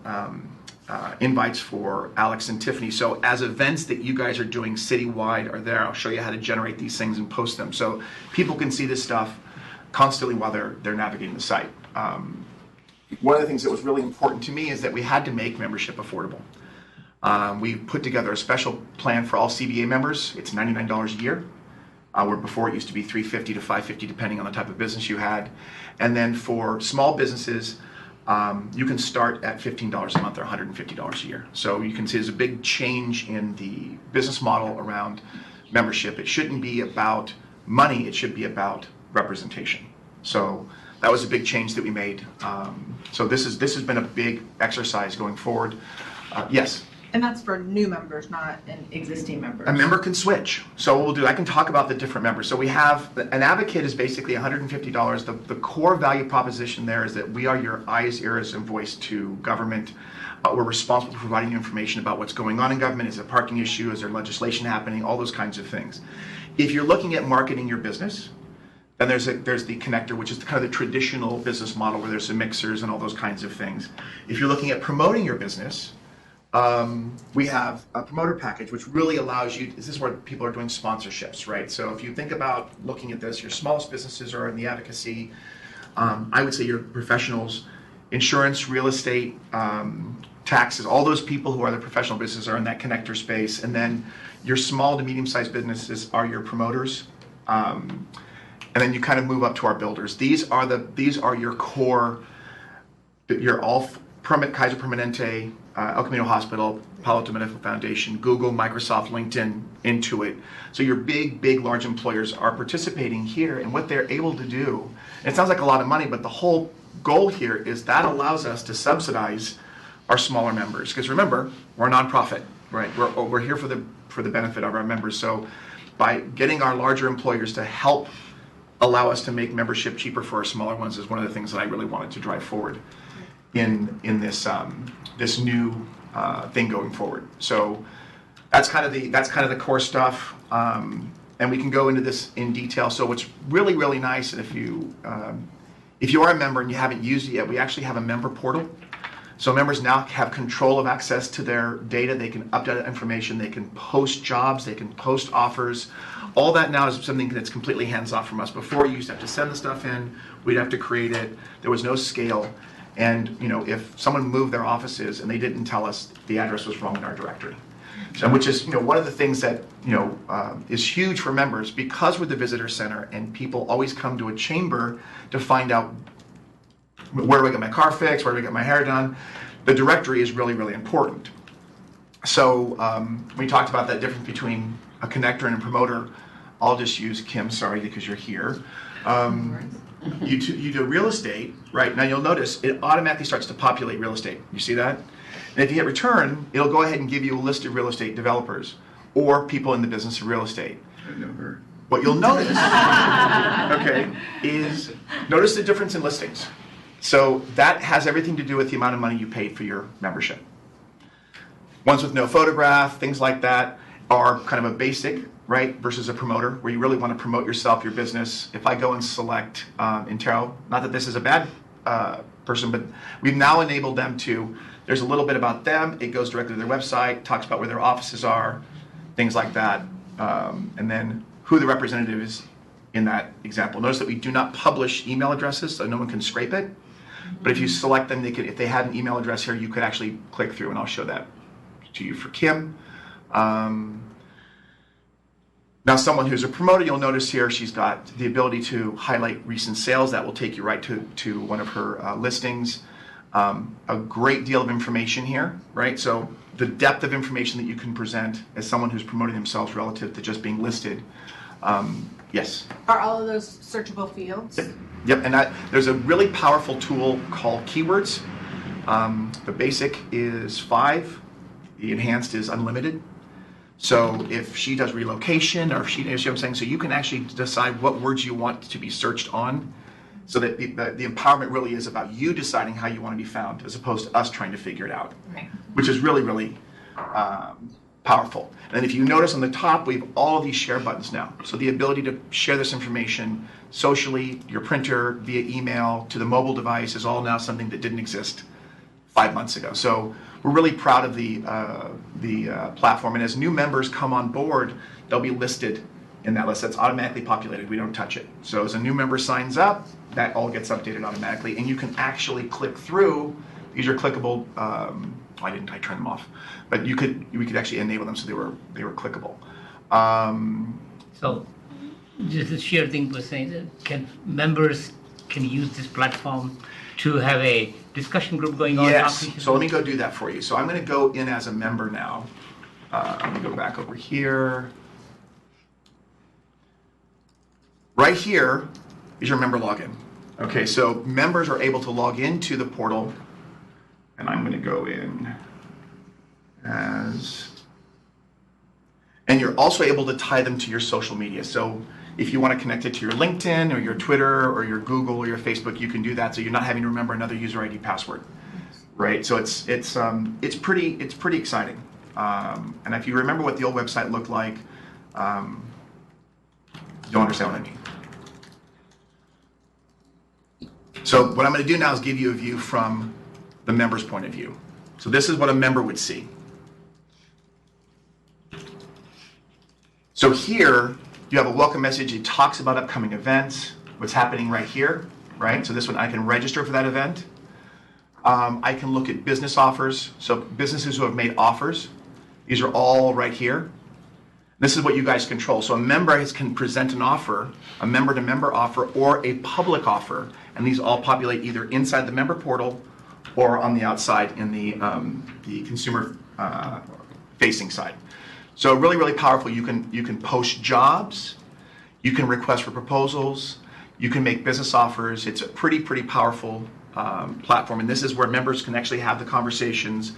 invites for Alex and Tiffany. So as events that you guys are doing citywide are there, I'll show you how to generate these things and post them so people can see this stuff constantly while they're navigating the site. One of the things that was really important to me is that we had to make membership affordable. We put together a special plan for all CBA members. It's $99 a year, where before it used to be $350 to $550 depending on the type of business you had. And then for small businesses, you can start at $15 a month or $150 a year. So you can see there's a big change in the business model around membership. It shouldn't be about money, it should be about representation. So that was a big change that we made. So this has been a big exercise going forward. Yes? And that's for new members, not existing members. A member can switch. So what we'll do, I can talk about the different members. So we have, an advocate is basically $150. The core value proposition there is that we are your eyes, ears, and voice to government. We're responsible for providing you information about what's going on in government. Is there a parking issue? Is there legislation happening? All those kinds of things. If you're looking at marketing your business, then there's the connector, which is kind of the traditional business model where there's the mixers and all those kinds of things. If you're looking at promoting your business, we have a promoter package, which really allows you, this is where people are doing sponsorships, right? So if you think about looking at this, your smallest businesses are in the advocacy. I would say your professionals, insurance, real estate, taxes, all those people who are the professional businesses are in that connector space. And then your small to medium-sized businesses are your promoters. And then you kind of move up to our builders. These are your core, your Kaiser Permanente, El Camino Hospital, Palo Alto Medical Foundation, Google, Microsoft, LinkedIn, Intuit. So your big, large employers are participating here, and what they're able to do, and it sounds like a lot of money, but the whole goal here is that allows us to subsidize our smaller members. Because remember, we're a nonprofit, right? We're here for the benefit of our members. So by getting our larger employers to help allow us to make membership cheaper for our smaller ones is one of the things that I really wanted to drive forward in this this new thing going forward. So that's kind of the core stuff, and we can go into this in detail. So what's really nice, and if you are a member and you haven't used it yet, we actually have a member portal. So members now have control of access to their data. They can update information. They can post jobs. They can post offers. All that now is something that's completely hands-off from us. Before, you used to have to send the stuff in. We'd have to create it. There was no scale. And if someone moved their offices and they didn't tell us, the address was wrong in our directory. So, which is one of the things that is huge for members, because we're the visitor center and people always come to a chamber to find out, where do I get my car fixed? Where do I get my hair done? The directory is really important. So we talked about that difference between a connector and a promoter. I'll just use Kim, sorry, because you're here. You do real estate, right? Now you'll notice it automatically starts to populate real estate. You see that? And if you hit return, it'll go ahead and give you a list of real estate developers or people in the business of real estate. I never. What you'll notice, is notice the difference in listings. So that has everything to do with the amount of money you paid for your membership. Ones with no photograph, things like that, are kind of a basic, right, versus a promoter, where you really want to promote yourself, your business. If I go and select Intero, not that this is a bad person, but we've now enabled them to, there's a little bit about them, it goes directly to their website, talks about where their offices are, things like that, and then who the representative is in that example. Notice that we do not publish email addresses, so no one can scrape it. But if you select them, they could, if they had an email address here, you could actually click through, and I'll show that to you for Kim. Now, someone who's a promoter, you'll notice here she's got the ability to highlight recent sales. That will take you right to one of her listings. A great deal of information here, right? So the depth of information that you can present as someone who's promoting themselves relative to just being listed. Yes? Are all of those searchable fields? Yep, and there's a really powerful tool called Keywords. The basic is 5. The enhanced is unlimited. So if she does relocation, or if she, you know what I'm saying, so you can actually decide what words you want to be searched on, so that the empowerment really is about you deciding how you want to be found, as opposed to us trying to figure it out, Right. which is really powerful. And then if you notice on the top, we have all of these share buttons now. So the ability to share this information socially, your printer, via email, to the mobile device is all now something that didn't exist 5 months ago. So we're really proud of the platform. And as new members come on board, they'll be listed in that list. That's automatically populated. We don't touch it. So as a new member signs up, that all gets updated automatically. And you can actually click through. These are clickable. I turned them off, but we could actually enable them so they were clickable. So, just a sheer thing was saying that members can use this platform to have a discussion group going on? Yes. So let me go do that for you. So I'm going to go in as a member now. Let me go back over here. Right here is your member login. Okay, so members are able to log into the portal. And I'm going to go in as, and you're also able to tie them to your social media. So if you want to connect it to your LinkedIn or your Twitter or your Google or your Facebook, you can do that. So you're not having to remember another user ID password, right? So it's pretty exciting. And if you remember what the old website looked like, you'll understand what I mean. So what I'm going to do now is give you a view from the member's point of view. So this is what a member would see. So here you have a welcome message. It talks about upcoming events, what's happening right here, right? So this one, I can register for that event. I can look at business offers. So businesses who have made offers, these are all right here. This is what you guys control. So a member can present an offer, a member-to-member offer, or a public offer, and these all populate either inside the member portal or on the outside in the consumer facing side. So really, really powerful. You can post jobs, you can request for proposals, you can make business offers. It's a pretty powerful platform, and this is where members can actually have the conversations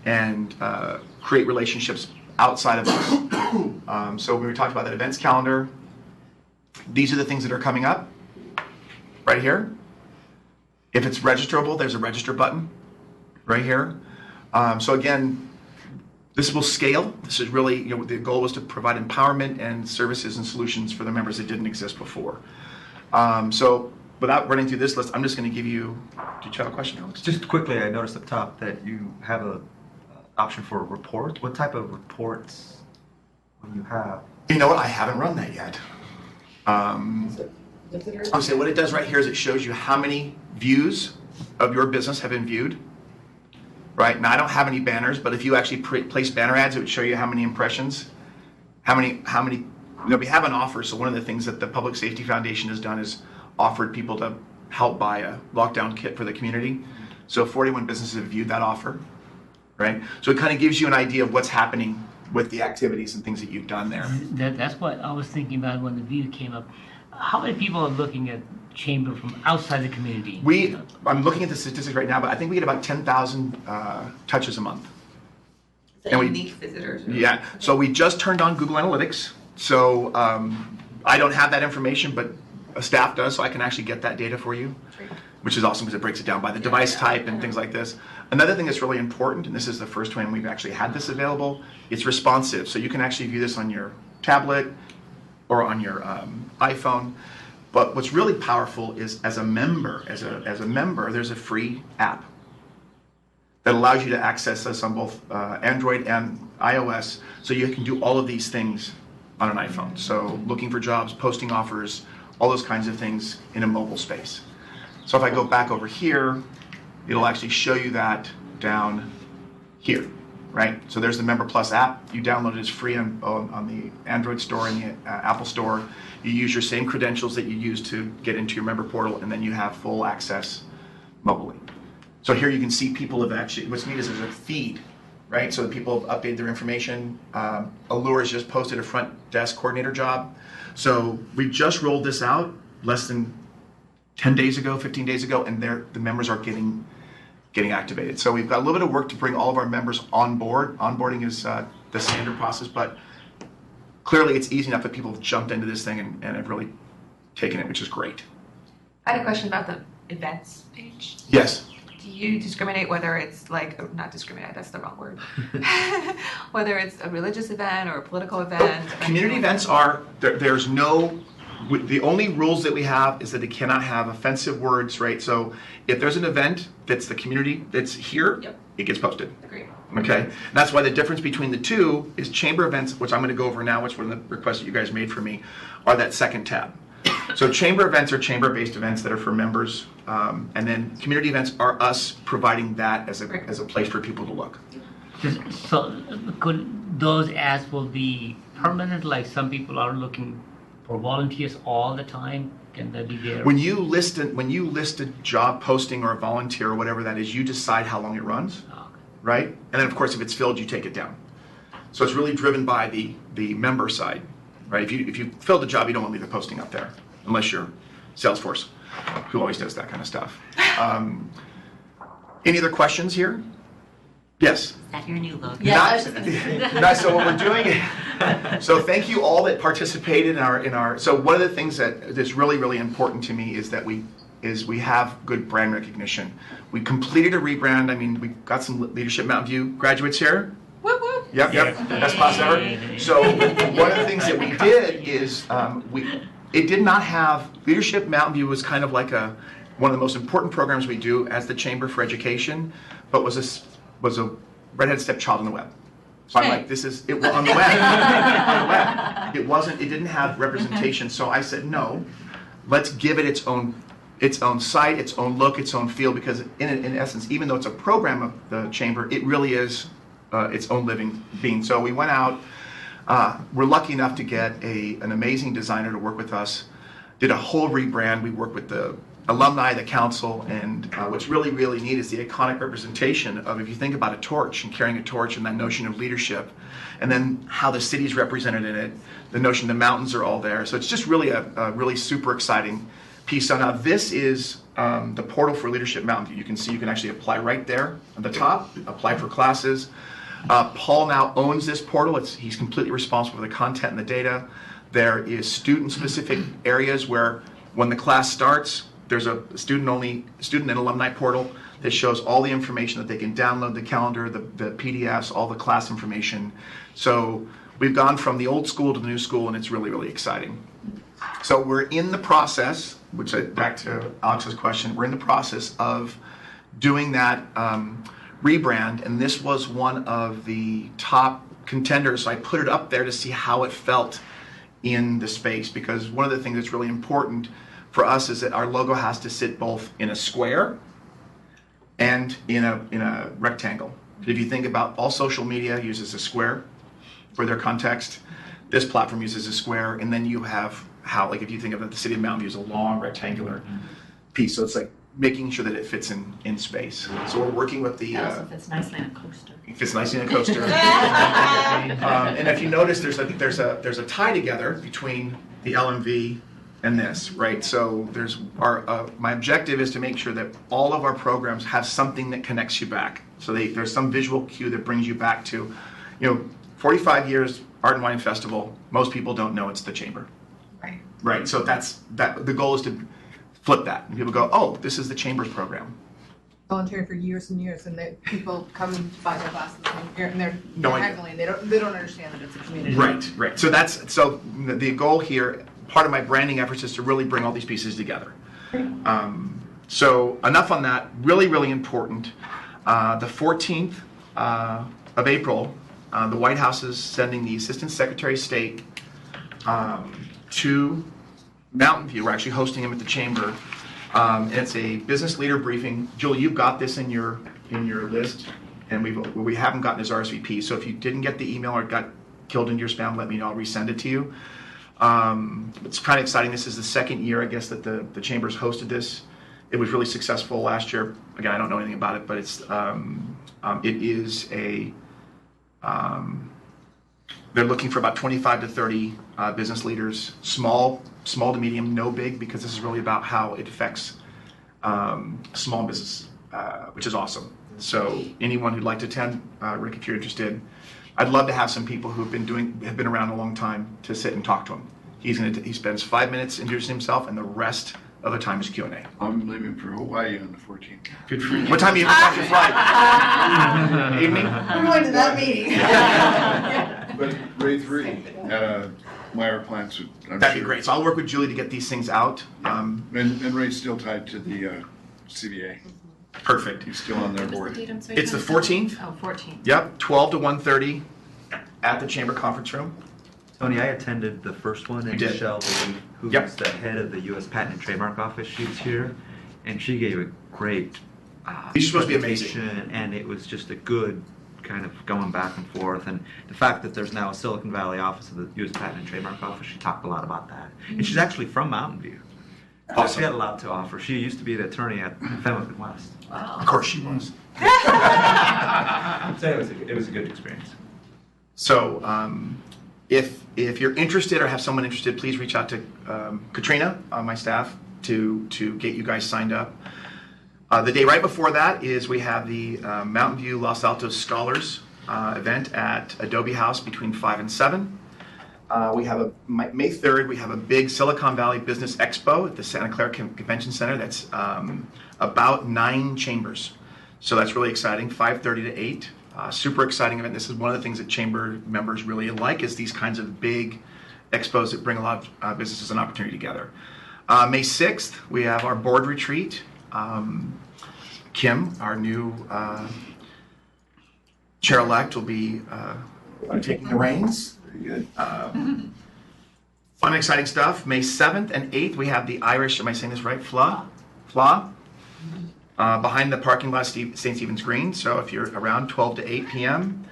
and create relationships outside of this. So when we talked about that events calendar, these are the things that are coming up right here. If it's registerable, there's a register button right here. So again, this will scale. This is really, the goal was to provide empowerment and services and solutions for the members that didn't exist before. So without running through this list, I'm just going to give you, did you have a question, Alex? Just quickly, I noticed up top that you have a option for a report. What type of reports will you have? You know what? I haven't run that yet. I'll say what it does right here is it shows you how many views of your business have been viewed. Right now, I don't have any banners, but if you actually place banner ads, it would show you how many impressions, how many. We have an offer. So one of the things that the Public Safety Foundation has done is offered people to help buy a lockdown kit for the community. So 41 businesses have viewed that offer. Right. So it kind of gives you an idea of what's happening with the activities and things that you've done there. That's what I was thinking about when the view came up. How many people are looking at Chamber from outside the community? I'm looking at the statistics right now, but I think we get about 10,000 touches a month. Unique visitors. Yeah. So we just turned on Google Analytics. So I don't have that information, but a staff does, so I can actually get that data for you, which is awesome because it breaks it down by the device type and things like this. Another thing that's really important, and this is the first time we've actually had this available, it's responsive. So you can actually view this on your tablet or on your iPhone. But what's really powerful is as a member, there's a free app that allows you to access us on both Android and iOS, so you can do all of these things on an iPhone. So looking for jobs, posting offers, all those kinds of things in a mobile space. So if I go back over here, it'll actually show you that down here, right? So there's the Member Plus app. You download it, it's free on the Android store and the Apple store. You use your same credentials that you use to get into your member portal, and then you have full access mobilely. So here you can see people have actually, what's neat is there's a feed, right? So people have updated their information. Allure has just posted a front desk coordinator job. So we just rolled this out less than 10 days ago, 15 days ago, and the members are getting activated. So we've got a little bit of work to bring all of our members on board. Onboarding is the standard process, but clearly it's easy enough that people have jumped into this thing and have really taken it, which is great. I had a question about the events page. Yes. Do you discriminate whether it's not discriminate, that's the wrong word. Whether it's a religious event or a political event? Community events are, there's no, the only rules that we have is that it cannot have offensive words, right? So if there's an event that's the community that's here, it gets posted. Agreed. Okay, and that's why the difference between the two is chamber events, which I'm going to go over now, which one of the requests that you guys made for me, are that second tab. So chamber events are chamber-based events that are for members, and then community events are us providing that as a place for people to look. So could those ads will be permanent, like some people are looking for volunteers all the time? Can that be there? When you list a job posting or a volunteer or whatever that is, you decide how long it runs. Right? And then of course if it's filled, you take it down. So it's really driven by the member side, right? If you filled the job, you don't want to leave the posting up there, unless you're Salesforce, who always does that kind of stuff. Any other questions here? Yes? Is that your new logo? So what we're doing, so thank you all that participated in our, so one of the things that's really, really important to me is that we have good brand recognition. We completed a rebrand. I mean, we got some Leadership Mountain View graduates here. Whoop, whoop. Yep, best class ever. So one of the things that we did is it did not have, Leadership Mountain View was kind of like one of the most important programs we do as the Chamber for Education, but was a redhead stepchild on the web. So I'm like, it was on the web. On the web. It didn't have representation. So I said, no, let's give it its own site, its own look, its own feel, because in essence, even though it's a program of the Chamber, it really is its own living being. So we went out, we're lucky enough to get an amazing designer to work with us, did a whole rebrand. We worked with the alumni, the council, and what's really, really neat is the iconic representation of, if you think about a torch and carrying a torch and that notion of leadership, and then how the city's represented in it, the notion the mountains are all there. So it's just really a really super exciting piece. So now this is the portal for Leadership Mountain View. You can see you can actually apply right there at the top, apply for classes. Paul now owns this portal. He's completely responsible for the content and the data. There is student-specific areas where when the class starts, there's a student and alumni portal that shows all the information that they can download, the calendar, the PDFs, all the class information. So we've gone from the old school to the new school, and it's really, really exciting. So we're in the process, back to Alex's question, we're in the process of doing that rebrand, and this was one of the top contenders. So I put it up there to see how it felt in the space, because one of the things that's really important for us is that our logo has to sit both in a square and in a rectangle. If you think about all social media uses a square for their context, this platform uses a square, and then you have if you think of the city of Mountain View as a long rectangular piece, so it's like making sure that it fits in space. So we're working with the. It also fits nicely in a coaster. It fits nicely in a coaster. And if you notice, there's a tie together between the LMV and this, right? So there's my objective is to make sure that all of our programs have something that connects you back. So there's some visual cue that brings you back to, 45 years Art and Wine Festival. Most people don't know it's the Chamber. Right, so the goal is to flip that. And people go, oh, this is the Chamber's program. Volunteering for years and years, and people come to buy their glasses and they're No idea. heckling. They don't understand that it's a community. Right. So the goal here, part of my branding efforts is to really bring all these pieces together. So enough on that. Really, really important. The 14th of April, the White House is sending the Assistant Secretary of State to Mountain View. We're actually hosting him at the Chamber. And it's a business leader briefing. Julie, you've got this in your list, and we haven't gotten his RSVP. So if you didn't get the email or it got killed into your spam, let me know. I'll resend it to you. It's kind of exciting. This is the second year, I guess, that the Chamber's hosted this. It was really successful last year. Again, I don't know anything about it, but it is a. They're looking for about 25 to 30 business leaders, small to medium, no big, because this is really about how it affects small business, which is awesome. So anyone who'd like to attend, Rick, if you're interested, I'd love to have some people who've have been around a long time to sit and talk to him. He spends 5 minutes introducing himself, and the rest Other time is Q&A. I'm leaving for Hawaii on the 14th. Good for you. What time do you have your flight? Evening? I'm going to that meeting. But Ray 3 at Meyer Plants, I'm That'd be sure. great. So I'll work with Julie to get these things out. And Ray's still tied to the CBA. Perfect. He's still on their What's the board. date? I'm sorry, It's the 14th. Oh, 14th. Yep, 12 to 1:30 at the Chamber Conference Room. Tony, I attended the first one, and You did. Michelle Lee, who's Yep. the head of the U.S. Patent and Trademark Office, she was here, and she gave a great These are supposed to be amazing. presentation, and it was just a good kind of going back and forth. And the fact that there's now a Silicon Valley office of the U.S. Patent and Trademark Office, she talked a lot about that. And she's actually from Mountain View. So Awesome. she had a lot to offer. She used to be the attorney at Fenwick and West. Of course she was. So it was a good experience. So if you're interested or have someone interested, please reach out to Katrina on my staff to get you guys signed up. The day right before that is we have the Mountain View Los Altos Scholars event at Adobe House between 5 and 7. We have May 3rd, we have a big Silicon Valley Business Expo at the Santa Clara Convention Center. That's about 9 chambers. So that's really exciting, 5:30 to 8. Super exciting event. This is one of the things that chamber members really like, is these kinds of big expos that bring a lot of businesses and opportunity together. May 6th, we have our board retreat. Kim, our new chair-elect, will be taking the reins. Very good. Fun, exciting stuff. May 7th and 8th, we have the Irish, am I saying this right? FLA? Behind the parking lot of St. Stephen's Green. So if you're around, 12 to 8 p.m.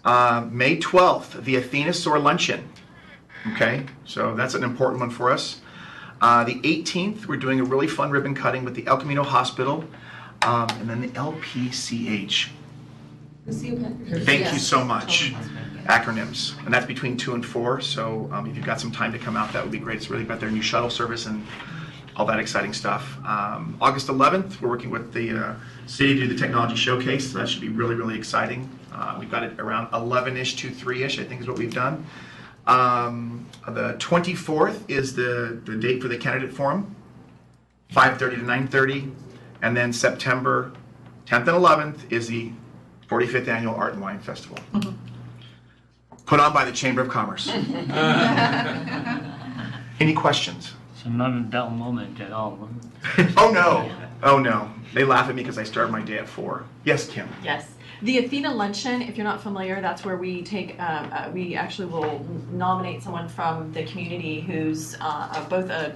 May 12th, the Athena Soar Luncheon. Okay, so that's an important one for us. The 18th, we're doing a really fun ribbon cutting with the El Camino Hospital, and then the LPCH. Thank you so much. Acronyms, and that's between 2 and 4. So if you've got some time to come out, that would be great. It's really about their new shuttle service and all that exciting stuff. August 11th, we're working with the city to do the technology showcase. So that should be really, really exciting. We've got it around 11-ish to 3-ish, I think is what we've done. The 24th is the date for the candidate forum, 5:30 to 9:30. And then September 10th and 11th is the 45th Annual Art and Wine Festival. Put on by the Chamber of Commerce. Any questions? So not a dull moment at all. Oh no, oh no. They laugh at me because I start my day at 4. Yes, Kim. Yes. The Athena Luncheon, if you're not familiar, that's where we take, we actually will nominate someone from the community who's both an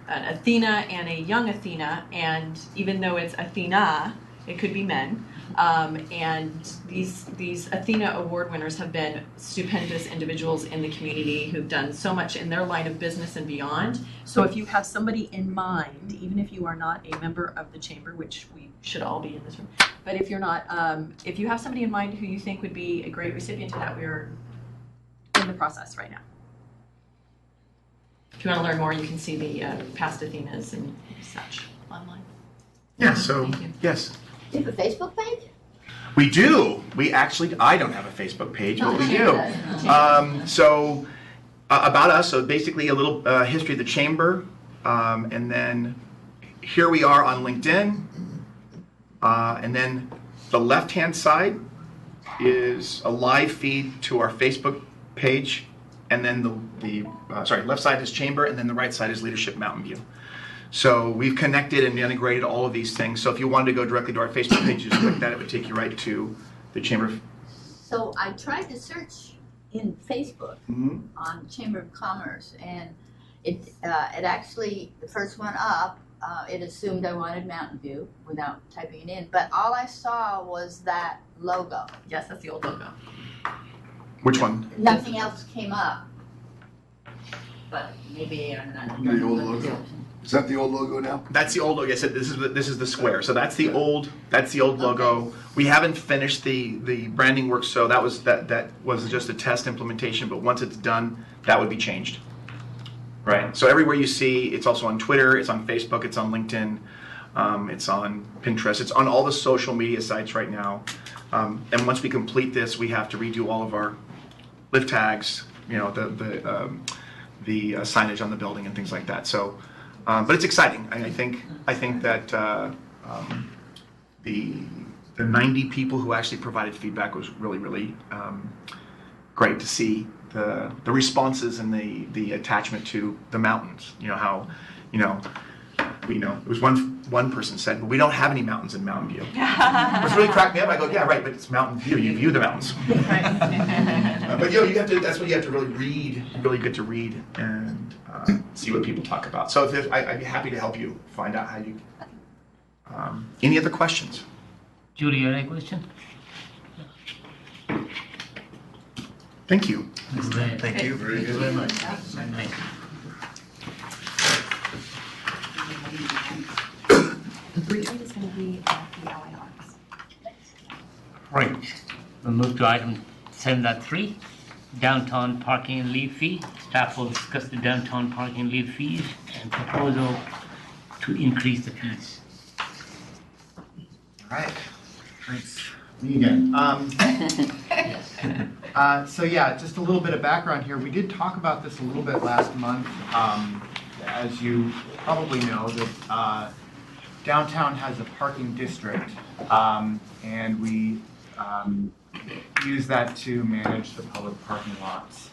Athena and a young Athena, and even though it's Athena, it could be men. And these Athena award winners have been stupendous individuals in the community who've done so much in their line of business and beyond. So if you have somebody in mind, even if you are not a member of the chamber, which we should all be in this room, but if you're not, if you have somebody in mind who you think would be a great recipient to that, we're in the process right now. If you want to learn more, you can see the past Athenas and such online. Yeah, so, Thank you. yes. Do you have a Facebook page? We do. I don't have a Facebook page, but we do. So about us, so basically a little history of the chamber, and then here we are on LinkedIn, and then the left-hand side is a live feed to our Facebook page, and then the left side is chamber, and then the right side is Leadership Mountain View. So we've connected and integrated all of these things. So if you wanted to go directly to our Facebook page, just click that, it would take you right to the Chamber of... So I tried to search in Facebook on Chamber of Commerce, and it actually, the first one up, it assumed I wanted Mountain View without typing it in, but all I saw was that logo. Yes, that's the old logo. Which one? Nothing else came up. But maybe I'm not. The old logo. Is that the old logo now? That's the old logo. I said this is the square. So that's the old logo. We haven't finished the branding work, so that was just a test implementation. But once it's done, that would be changed. Right. So everywhere you see, it's also on Twitter, it's on Facebook, it's on LinkedIn, it's on Pinterest, it's on all the social media sites right now. And once we complete this, we have to redo all of our lift tags, you know, the signage on the building and things like that. So but it's exciting. I think that the 90 people who actually provided feedback was really great to see the responses and the attachment to the mountains. How it was one person said, "Well, we don't have any mountains in Mountain View." Which really cracked me up. I go, "Yeah, right, but it's Mountain View. You view the mountains." But you have to. That's what you have to really read. You really get to read and see what people talk about. So I'd be happy to help you find out how you. Any other questions? Julie, you have any question? Thank you. Thank you. Thank you very much. Nice. The retreat is going to be at the LA Arts. Right. We'll move to item 7.3, downtown parking and leave fee. Staff will discuss the downtown parking and leave fees and proposal to increase the fees. All right, thanks. Me again. So yeah, just a little bit of background here. We did talk about this a little bit last month. As you probably know, that downtown has a parking district, and we use that to manage the public parking lots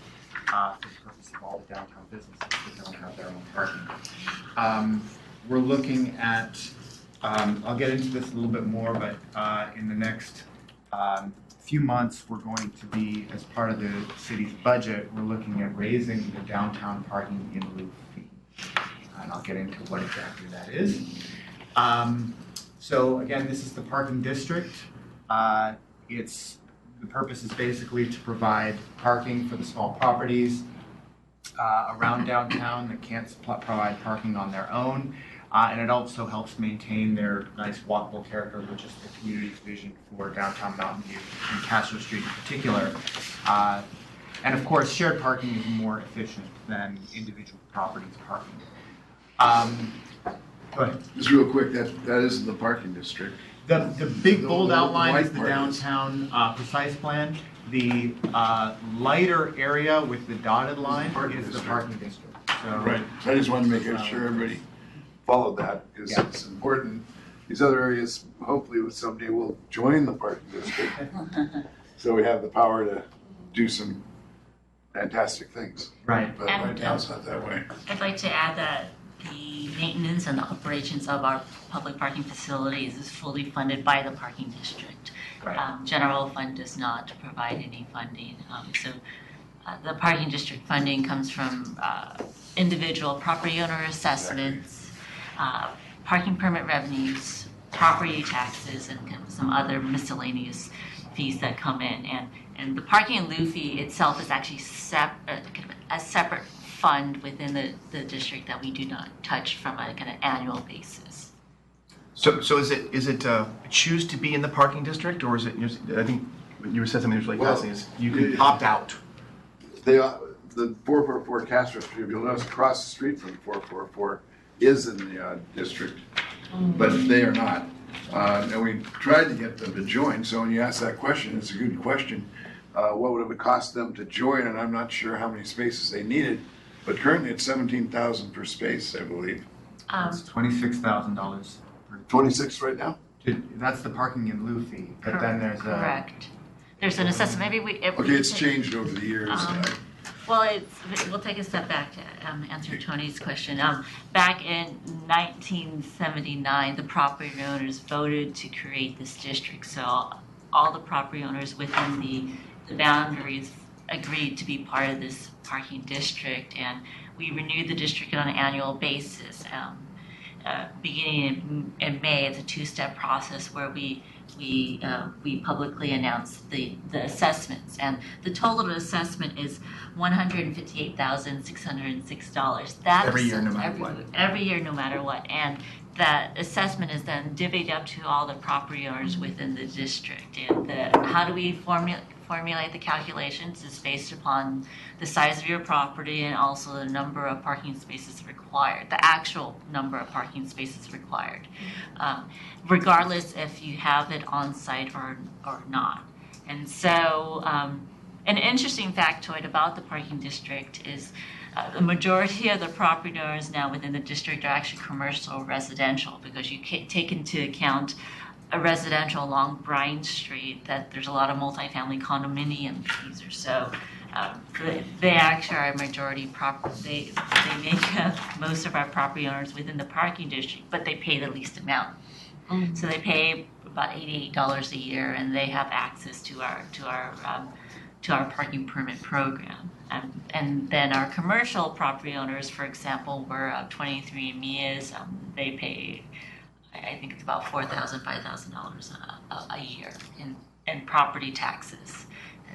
for the purpose of all the downtown businesses that don't have their own parking. We're looking at, I'll get into this a little bit more, but in the next few months, we're going to be, as part of the city's budget, we're looking at raising the downtown parking in lieu fee. And I'll get into what exactly that is. So again, this is the parking district. The purpose is basically to provide parking for the small properties around downtown that can't provide parking on their own. And it also helps maintain their nice walkable character, which is the community's vision for downtown Mountain View and Castro Street in particular. And of course, shared parking is more efficient than individual properties parking. Go ahead. Just real quick, that isn't the parking district. The big bold outline white is the part downtown precise plan. The lighter area with the dotted line is the parking district. So, Right, so I just wanted to make sure everybody followed that, because it's important. These other areas, hopefully someday will join the parking district. So we have the power to do some fantastic things. Right. But right now it's not that way. I'd like to add that the maintenance and the operations of our public parking facilities is fully funded by the parking district. Right. General fund does not provide any funding. The parking district funding comes from individual property owner assessments, parking permit revenues, property taxes, and some other miscellaneous fees that come in. And the parking in lieu fee itself is actually a separate fund within the district that we do not touch from a kind of annual basis. So is it choose to be in the parking district, or is it? I think you said something that was really fascinating. Is you can opt out. The 444 Castro Street, you'll notice across the street from 444 is in the district, but they are not. And we tried to get them to join, so when you ask that question, it's a good question. What would it cost them to join? And I'm not sure how many spaces they needed, but currently it's $17,000 per space, I believe. It's $26,000. 26 right now? That's the parking in lieu fee, but then there's correct. There's an assessment. Maybe Okay, it's changed over the years. Well, we'll take a step back to answer Tony's question. Back in 1979, the property owners voted to create this district. So all the property owners within the boundaries agreed to be part of this parking district, and we renewed the district on an annual basis. Beginning in May, it's a two-step process where we publicly announce the assessments, and the total assessment is $158,606. Every year, no matter what. Every year, no matter what, and that assessment is then divvied up to all the property owners within the district. And how do we formulate the calculations? Is based upon the size of your property and also the number of parking spaces required, the actual number of parking spaces required, regardless if you have it on site or not. And so an interesting factoid about the parking district is the majority of the property owners now within the district are actually commercial residential, because you take into account a residential along Bryant Street, that there's a lot of multifamily condominium users. So they actually are a majority property. They make up most of our property owners within the parking district, but they pay the least amount. So they pay about $88 a year, and they have access to our parking permit program. And then our commercial property owners, for example, where 23andMe is, they pay, I think it's about $4,000, $5,000 a year in property taxes.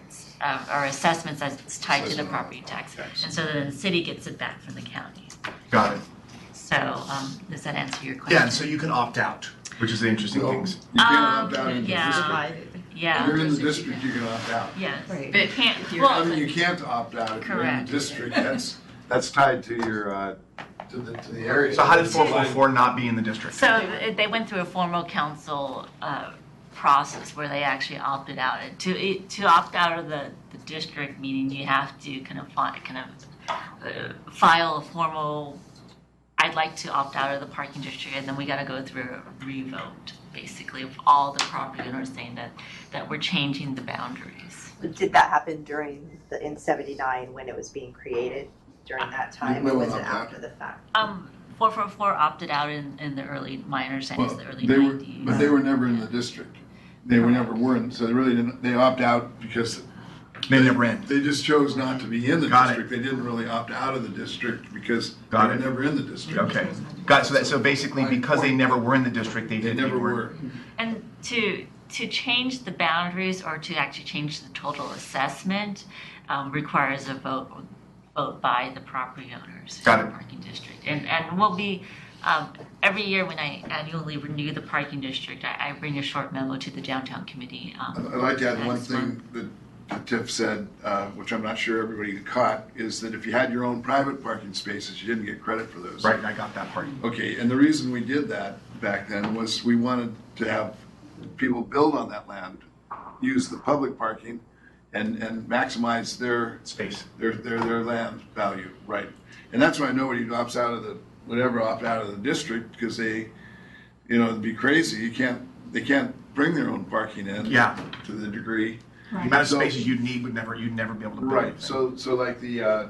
It's our assessments as tied to the property tax, and so then the city gets it back from the county. Got it. So does that answer your question? Yeah, and so you can opt out, which is the interesting things. You can't opt out in the yeah. district. Yeah. If you're in the district, you can opt out. Yes. Right. But it can't. I mean, you can't opt out if you're in Correct. the district. That's tied to your to the area. So how did 444 not be in the district? So they went through a formal council process where they actually opted out. And to opt out of the district meeting, you have to file a formal, I'd like to opt out of the parking district, and then we got to go through a revote, basically, of all the property owners saying that we're changing the boundaries. Did that happen in 79 when it was being created, during that time, or was it after the fact? 444 opted out in the early, my understanding is the early 90s. But they were never in the district. They were never weren't. So they really didn't. They opt out because They never in. they just chose not to be in the Got it. district. They didn't really opt out of the district because Got they it. were never in the district. Okay. Got it. So basically, because they never were in the district, they They didn't. never were. And to change the boundaries or to actually change the total assessment requires a vote by the property owners Got in it. the parking district. And we'll be, every year when I annually renew the parking district, I bring a short memo to the downtown committee. I'd like to add one next thing that Tiff said, which I'm not sure everybody caught, is that if you had your own private parking spaces, you didn't get credit for those. Right, I got that part. Okay, and the reason we did that back then was we wanted to have people build on that land, use the public parking, and maximize their Space. their land value, right? And that's why nobody opts out of the district, because they, it'd be crazy. They can't bring their own parking in. Yeah. To the degree. The amount of So- spaces you'd need you'd never be able to build. Right. anything. So like the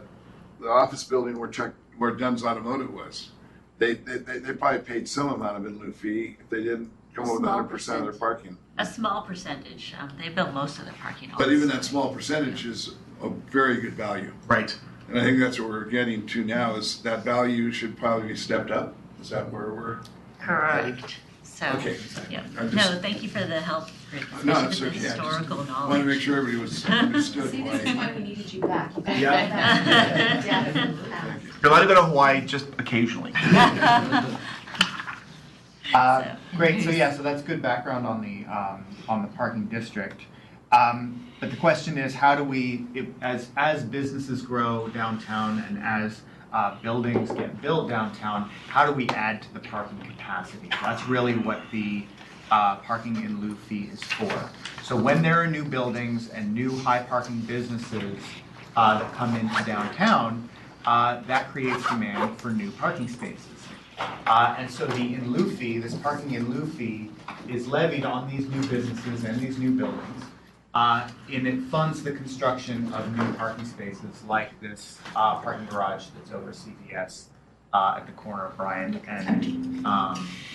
office building where Dunn's Automotive was, they probably paid some amount of in lieu fee if they didn't come up with Small 100% of their parking. A small percentage. They built most of their parking lots. But even that small percentage is a very good value. Right. And I think that's what we're getting to now, is that value should probably be stepped up. Is that where we're? Correct. So, Okay. yeah. I'm just- No, thank you for the help, No, especially it's the okay. I just historical want to knowledge. make sure everybody was understood See, why. this is why we needed you back. Yeah. Thank you. You're allowed to go to Hawaii just occasionally. Great, so yeah, so that's good background on the parking district. But the question is, how do we, as businesses grow downtown and as buildings get built downtown, how do we add to the parking capacity? That's really what the parking in lieu fee is for. So when there are new buildings and new high parking businesses that come into downtown, that creates demand for new parking spaces. And so the in lieu fee, this parking in lieu fee, is levied on these new businesses and these new buildings. And it funds the construction of new parking spaces like this parking garage that's over CVS at the corner of Bryant and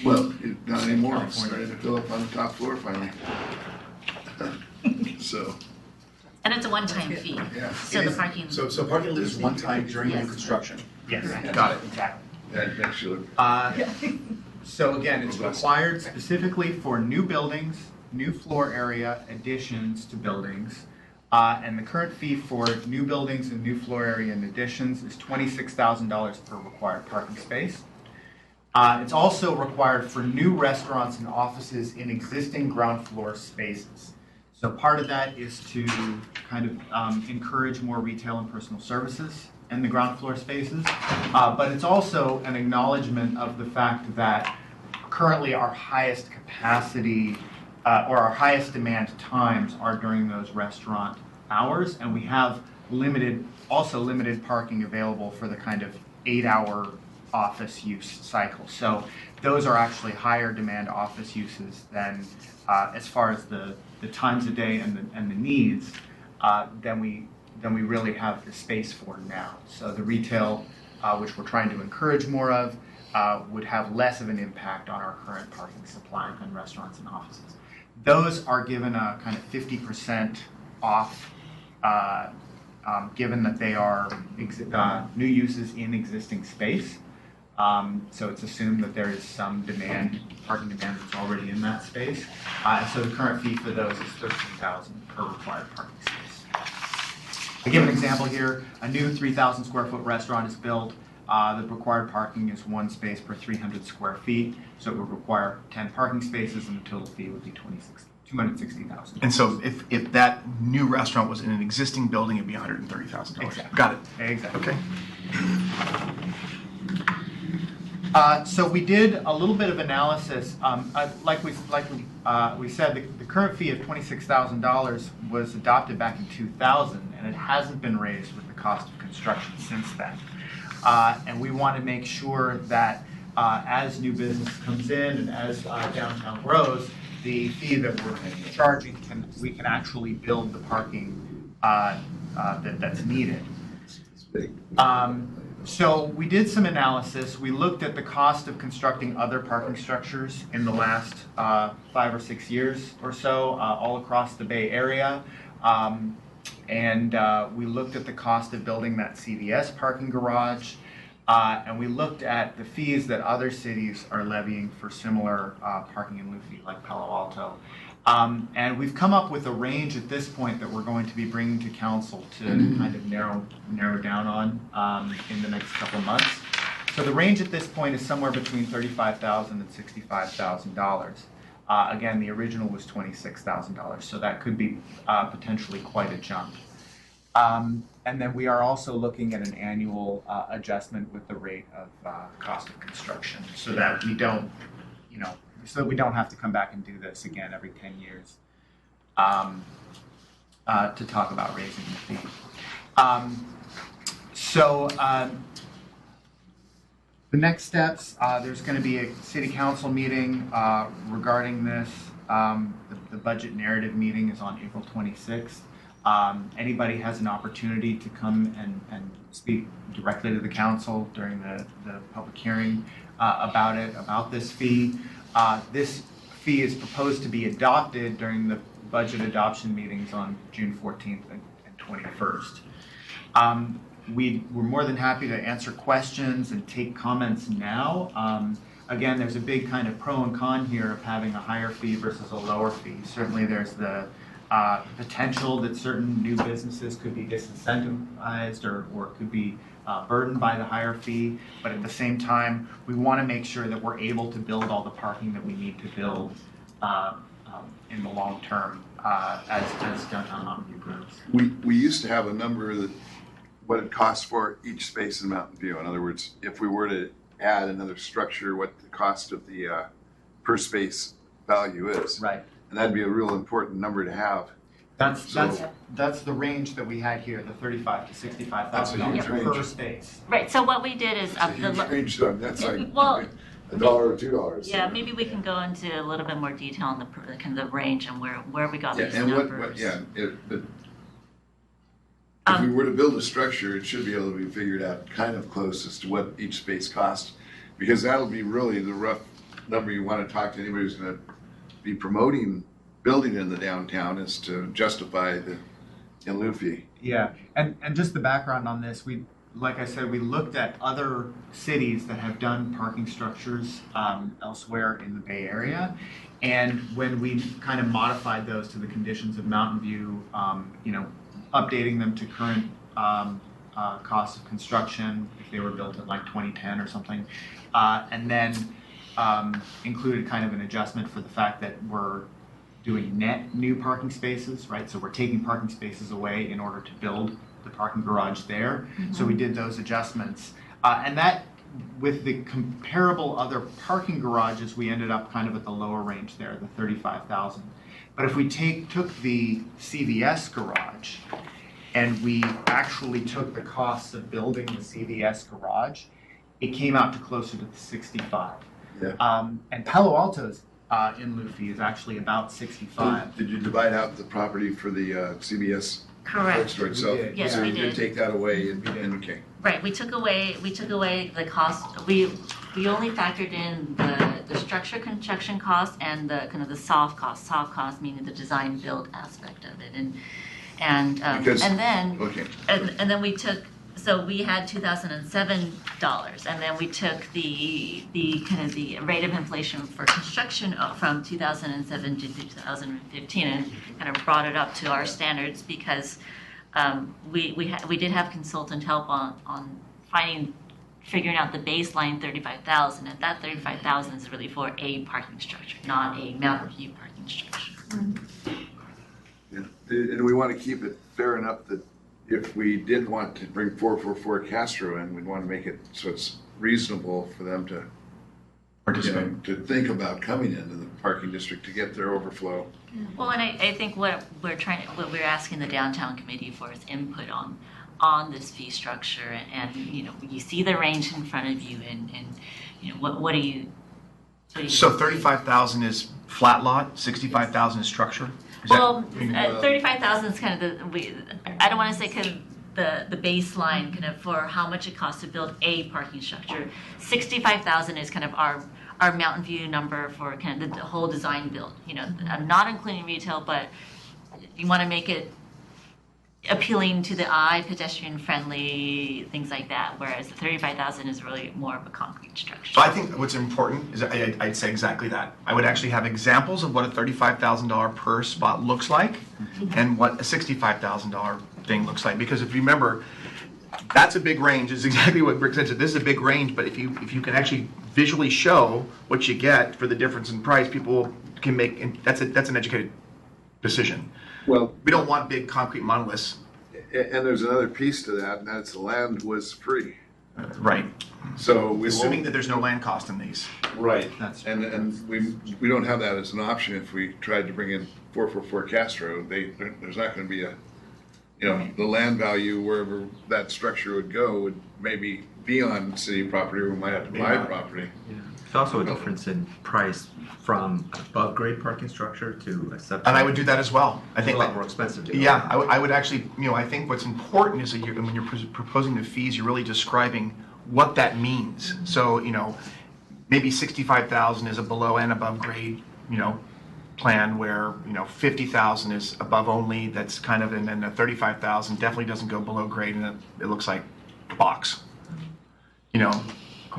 Well, not anymore. It's California. starting to fill up on the top floor finally. So, And it's a one-time fee. yeah. So the parking. So parking is one time during Yes. construction. yes, Got it. exactly. That should So again, it's required specifically for new buildings, new floor area additions to buildings. And the current fee for new buildings and new floor area and additions is $26,000 per required parking space. It's also required for new restaurants and offices in existing ground floor spaces. So part of that is to kind of encourage more retail and personal services in the ground floor spaces. But it's also an acknowledgement of the fact that currently our highest capacity or our highest demand times are during those restaurant hours, and we have limited parking available for the kind of 8-hour office use cycle. So those are actually higher demand office uses than, as far as the times a day and the needs, than we really have the space for now. So the retail, which we're trying to encourage more of, would have less of an impact on our current parking supply than restaurants and offices. Those are given a kind of 50% off, given that they are new uses in existing space. So it's assumed that there is some parking demand that's already in that space. So the current fee for those is $13,000 per required parking space. To give an example here, a new 3,000 square foot restaurant is built. The required parking is 1 space per 300 square feet. So it would require 10 parking spaces, and the total fee would be $260,000. And so if that new restaurant was in an existing building, it'd be $130,000. Exactly. Got it. Exactly. Okay. So we did a little bit of analysis. Like we said, the current fee of $26,000 was adopted back in 2000, and it hasn't been raised with the cost of construction since then. And we want to make sure that as new business comes in and as downtown grows, the fee that we're charging we can actually build the parking that's needed. So we did some analysis. We looked at the cost of constructing other parking structures in the last 5 or 6 years or so, all across the Bay Area. And we looked at the cost of building that CVS parking garage. And we looked at the fees that other cities are levying for similar parking in lieu fee, like Palo Alto. And we've come up with a range at this point that we're going to be bringing to council to kind of narrow down on in the next couple of months. So the range at this point is somewhere between $35,000 and $65,000. Again, the original was $26,000, so that could be potentially quite a jump. And then we are also looking at an annual adjustment with the rate of cost of construction, so that we don't, so that we don't have to come back and do this again every 10 years to talk about raising the fee. The next steps, there's going to be a city council meeting regarding this. The budget narrative meeting is on April 26th. Anybody has an opportunity to come and speak directly to the council during the public hearing about this fee. This fee is proposed to be adopted during the budget adoption meetings on June 14th and 21st. We're more than happy to answer questions and take comments now. Again, there's a big kind of pro and con here of having a higher fee versus a lower fee. Certainly there's the potential that certain new businesses could be disincentivized or could be burdened by the higher fee, but at the same time, we want to make sure that we're able to build all the parking that we need to build in the long term as downtown Mountain View grows. We used to have a number that what it costs for each space in Mountain View. In other words, if we were to add another structure, what the cost of the per space value is. Right. And that'd be a real important number to have. That's the range that we had here, the $35,000 to $65,000 per space. Right, so what we did is It's a huge range, so that's like well, $1 or $2. yeah, maybe we can go into a little bit more detail on the kind of the range and where we got these and numbers. If we were to build a structure, it should be able to be figured out kind of close as to what each space costs, because that'll be really the rough number you want to talk to anybody who's going to be promoting building in the downtown is to justify the in lieu fee. Yeah, and just the background on this, like I said, we looked at other cities that have done parking structures elsewhere in the Bay Area, and when we kind of modified those to the conditions of Mountain View, updating them to current costs of construction if they were built in like 2010 or something, and then included kind of an adjustment for the fact that we're doing net new parking spaces, right? So we're taking parking spaces away in order to build the parking garage there. Mm-hmm. So we did those adjustments. And that, with the comparable other parking garages, we ended up kind of at the lower range there, the $35,000. But if we took the CVS garage and we actually took the costs of building the CVS garage, it came out to closer to 65. Yeah. And Palo Alto's in lieu fee is actually about 65. Did you divide out the property for the CBS Correct. store itself? We did. Yes, So we you did did. take that away and, We did. okay. Right, we took away the cost, we only factored in the structure construction cost and the kind of the soft cost meaning the design build aspect of it, Because- and then, Okay. and then we took, so we had $2,007, and then we took the kind of the rate of inflation for construction from 2007 to 2015 and kind of brought it up to our standards because we did have consultant help on figuring out the baseline 35,000, and that 35,000 is really for a parking structure, not a Mountain View parking structure. Yeah. And we want to keep it fair enough that if we did want to bring 444 Castro in, we'd want to make it so it's reasonable for them to Participate. to think about coming into the parking district to get their overflow. Well, and I think what we're asking the downtown committee for is input on this fee structure, and you know, you see the range in front of you, and you know, what do you? So 35,000 is flat lot, 65,000 is structure? Is that- Well, I mean, 35,000 is kind of I don't want to say kind of the baseline kind of for how much it costs to build a parking structure. 65,000 is kind of our Mountain View number for kind of the whole design build. You know, I'm not including retail, but you want to make it appealing to the eye, pedestrian friendly, things like that. Whereas the 35,000 is really more of a concrete structure. So I think what's important is I'd say exactly that. I would actually have examples of what a $35,000 per spot looks like and what a $65,000 thing looks like. Because if you remember, that's a big range, is exactly what Rick said. So this is a big range, but if you can actually visually show what you get for the difference in price, people can make, and that's an educated decision. Well, We don't want big concrete monoliths. and there's another piece to that, and that's the land was free. Right. So we Assuming won't- that there's no land cost in these. Right, That's- and we don't have that as an option if we tried to bring in 444 Castro. There's not going to be the land value wherever that structure would go would maybe be on city property, or we might have to buy Yeah. property. There's also a difference in price from above grade parking structure to a sub. And I would do that as well. I It's a think lot more expensive to go. Yeah, I would actually, I think what's important is that when you're proposing the fees, you're really describing what that means. So, maybe 65,000 is a below and above grade, plan where, 50,000 is above only, that's kind of, and then the 35,000 definitely doesn't go below grade, and it looks like a box.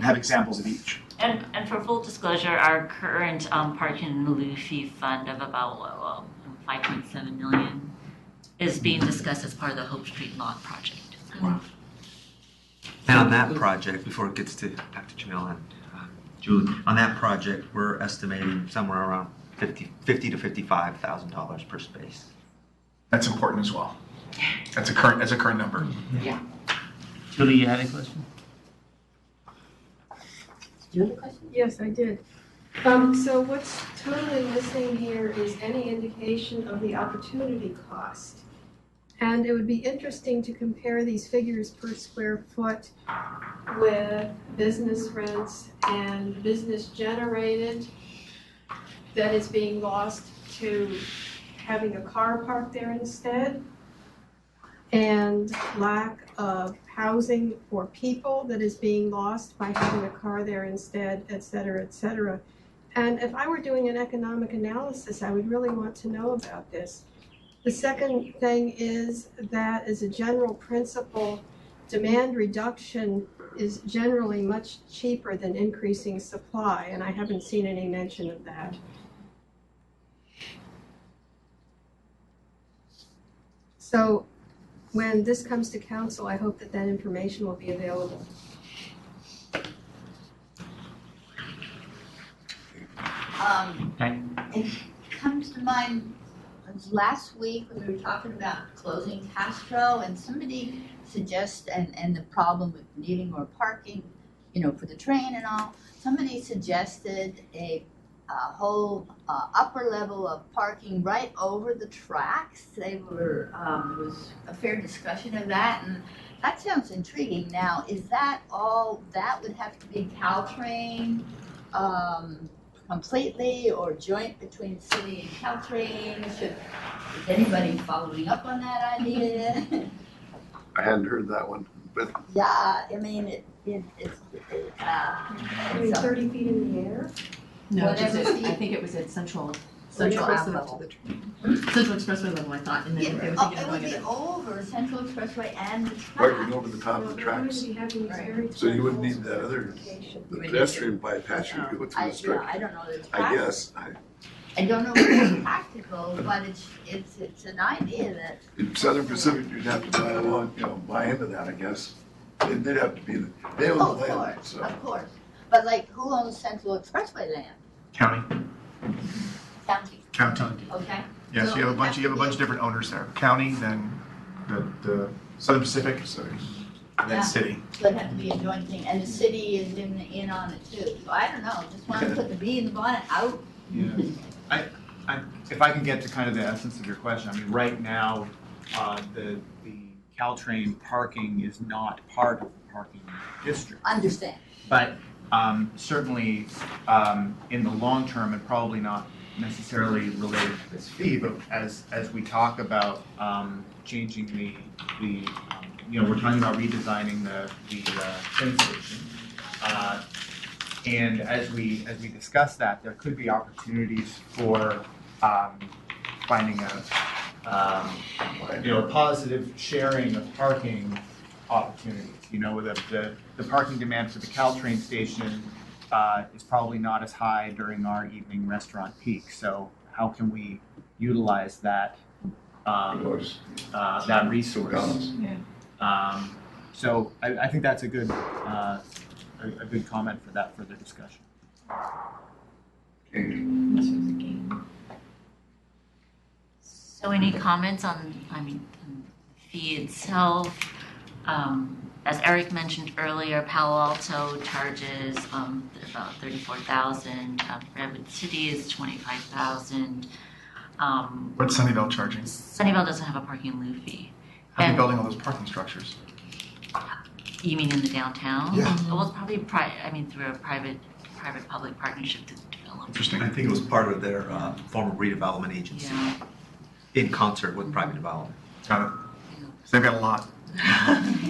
Have examples of each. And for full disclosure, our current parking in lieu fee fund of about 5.7 million is being discussed as part of the Hope Street lot project. And on that project, before it gets back to Jamil and Julie, on that project, we're estimating somewhere around $50,000 to $55,000 per space. That's important as well. That's a current number. Julie, you had a question? Do you have a question? Yes, I did. So what's totally missing here is any indication of the opportunity cost. And it would be interesting to compare these figures per square foot with business rents and business generated that is being lost to having a car parked there instead, and lack of housing for people that is being lost by having a car there instead, et cetera, et cetera. And if I were doing an economic analysis, I would really want to know about this. The second thing is that, as a general principle, demand reduction is generally much cheaper than increasing supply, and I haven't seen any mention of that. So when this comes to council, I hope that information will be available. Okay. It comes to mind, last week when we were talking about closing Castro, and somebody and the problem with needing more parking, for the train and all, somebody suggested a whole upper level of parking right over the tracks. They were, there was a fair discussion of that, and that sounds intriguing. Now, is that all, that would have to be Caltrain completely, or joint between city and Caltrain? Is anybody following up on that idea? I hadn't heard that one, but Yeah, I mean, it's, I mean, 30 feet in the air? No, just Whatever I the- think it was at Central Central Expressway level. Central Expressway level, I thought, and then Yeah, they were oh, thinking of it going would be it. over Central Expressway and the parking track. over the top of the Well, they're going tracks. to be having these Right. very So you wouldn't tall need that other, location. the would need pedestrian bypass, you could go I, through the yeah, strip. I don't know the I track. guess, I don't know if it's practical, but it's an idea that. in Southern Pacific, you'd have to buy along, buy into that, I guess. They'd have to be, they own the Oh, of land, course, so. of course. But like, who owns Central Expressway land? County, County, county. okay? Yes, you have a bunch of different owners there. County, then the Southern Pacific, and Yeah. then city. So it'd have to be a joint thing, and the city is in on it too. So I don't know, just wanted to put the bee in the bonnet out. Yeah, if I can get to kind of the essence of your question, I mean, right now, the Caltrain parking is not part of the parking district. Understand. But certainly, in the long term, and probably not necessarily related to this fee, but as we talk about changing the we're talking about redesigning the train station. And as we discuss that, there could be opportunities for finding a positive sharing of parking opportunities. The parking demand for the Caltrain station is probably not as high during our evening restaurant peak. So how can we utilize that that resource? Yeah. So I think that's a good comment for that further discussion. So any comments on, the fee itself? As Eric mentioned earlier, Palo Alto charges about $34,000. Redwood City is $25,000. What's Sunnyvale charging? Sunnyvale doesn't have a parking in lieu fee. How are you And- building all those parking structures? You mean in the downtown? Yeah. Well, it's probably through a private-public partnership to develop. Interesting. I think it was part of their former redevelopment agency Yeah. in concert with private development. Got it. So they've got a lot.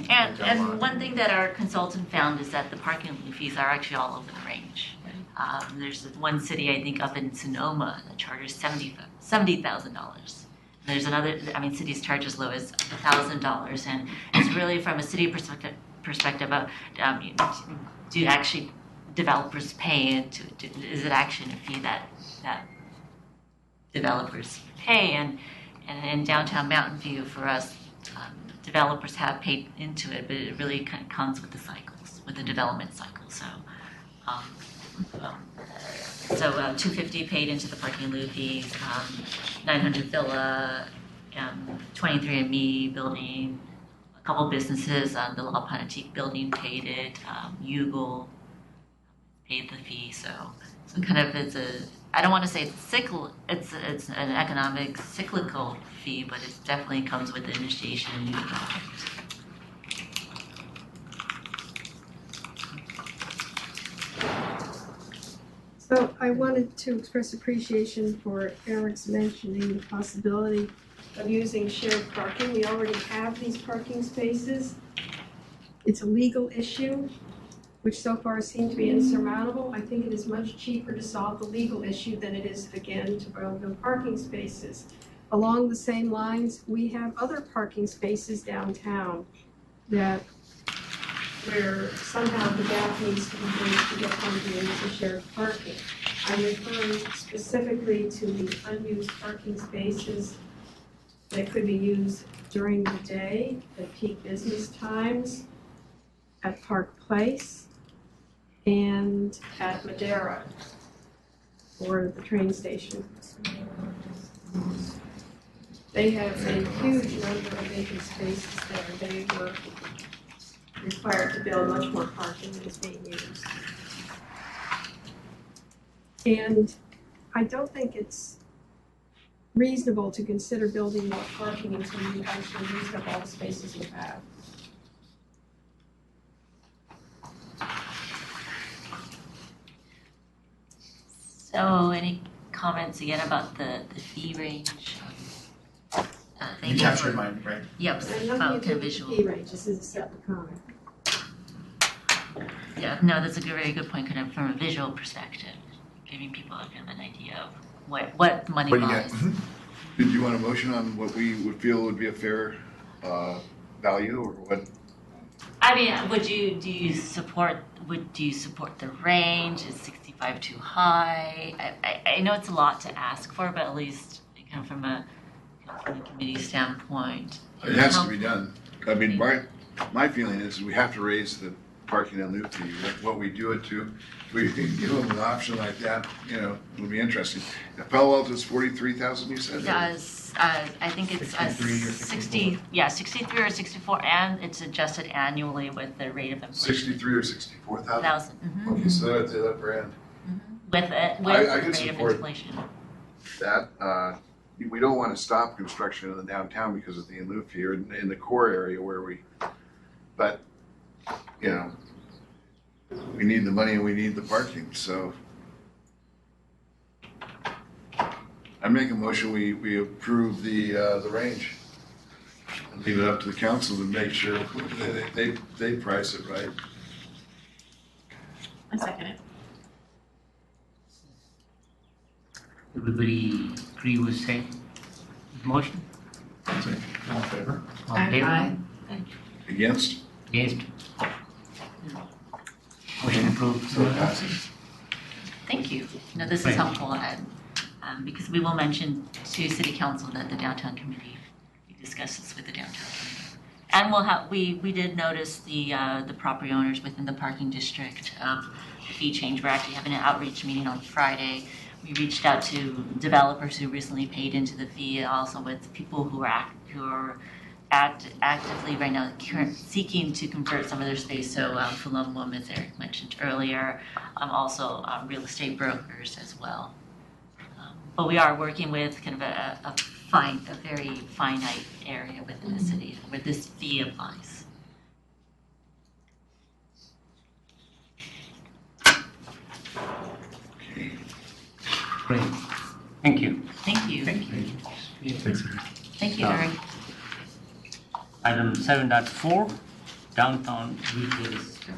And one thing that our consultant found is that the parking fees are actually all over the range. There's one city, I think, up in Sonoma that charges $70,000. There's another, cities charge as low as $1,000, and it's really from a city perspective. Do actually developers pay into? Is it actually a fee that developers pay? And in downtown Mountain View, for us, developers have paid into it, but it really kind of comes with the cycles, with the development cycle. So, $250 paid into the parking in lieu fees, 900 Villa, 23andMe building, a couple businesses, the La Panatique building paid it, Yugle paid the fee. So kind of it's I don't want to say it's an economic cyclical fee, but it definitely comes with the initiation and new development. So I wanted to express appreciation for Eric's mentioning the possibility of using shared parking. We already have these parking spaces. It's a legal issue, which so far seems to be insurmountable. I think it is much cheaper to solve the legal issue than it is, again, to build parking spaces. Along the same lines, we have other parking spaces downtown where somehow the gap needs to be bridged to get them into shared parking. I'm referring specifically to the unused parking spaces that could be used during the day at peak business times, at Park Place, and at Madera, or the train station. They have a huge number of vacant spaces there. They were required to build much more parking than is being used. And I don't think it's reasonable to consider building more parking until you've actually used up all the spaces you have. So any comments again about the fee range? You captured mine, right? Yep, And about nothing the to do visual. with the fee range, this is a separate comment. Yeah, no, that's a very good point, kind of from a visual perspective, giving people kind of an idea of what money What do you get? buys. Did you want a motion on what we would feel would be a fair value or what? I mean, do you support the range? Is 65 too high? I know it's a lot to ask for, but at least kind of from a committee standpoint. It has to be done. I mean, my feeling is we have to raise the parking and loop fee. What we do it to, if we can give them an option like that, would be interesting. Palo Alto's 43,000, you said? Does I think it's 63 or 60, yeah, 63 or 64, and it's adjusted annually with the rate of inflation. 63 or 64,000? 1,000. Okay, so they're at the upper end. With I the can rate of support inflation. That, we don't want to stop construction in the downtown because of the in lieu fee or in the core area but, we need the money and we need the parking, so. I make a motion, we approve the range. And leave it up to the council to make sure they price it right. I second it. Everybody agree with say motion? All in favor? All in favor? Aye. Against? Against? Motion approved. So it passes. Thank you. No, this is Right. helpful, because we will mention to City Council that the downtown committee, we discussed this with the downtown committee. And we did notice the property owners within the parking district of the fee change. We're actually having an outreach meeting on Friday. We reached out to developers who recently paid into the fee, also with people who are actively right now seeking to convert some of their space. So Philomon, as Eric mentioned earlier, also real estate brokers as well. But we are working with kind of a very finite area within the city where this fee applies. Great. Thank you. Thank you. Thank you. Thanks. Thank you, Eric. Item 7.4, downtown retail system.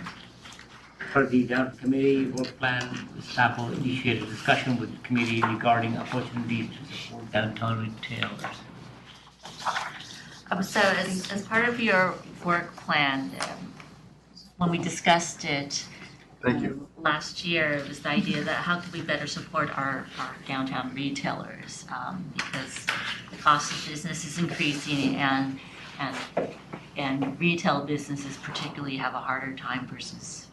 For the downtown committee work plan, staff will initiate a discussion with the committee regarding opportunities to support downtown retailers. So as part of your work plan, when we discussed it Thank you. Last year, it was the idea that how could we better support our downtown retailers, because the cost of business is increasing and retail businesses particularly have a harder time versus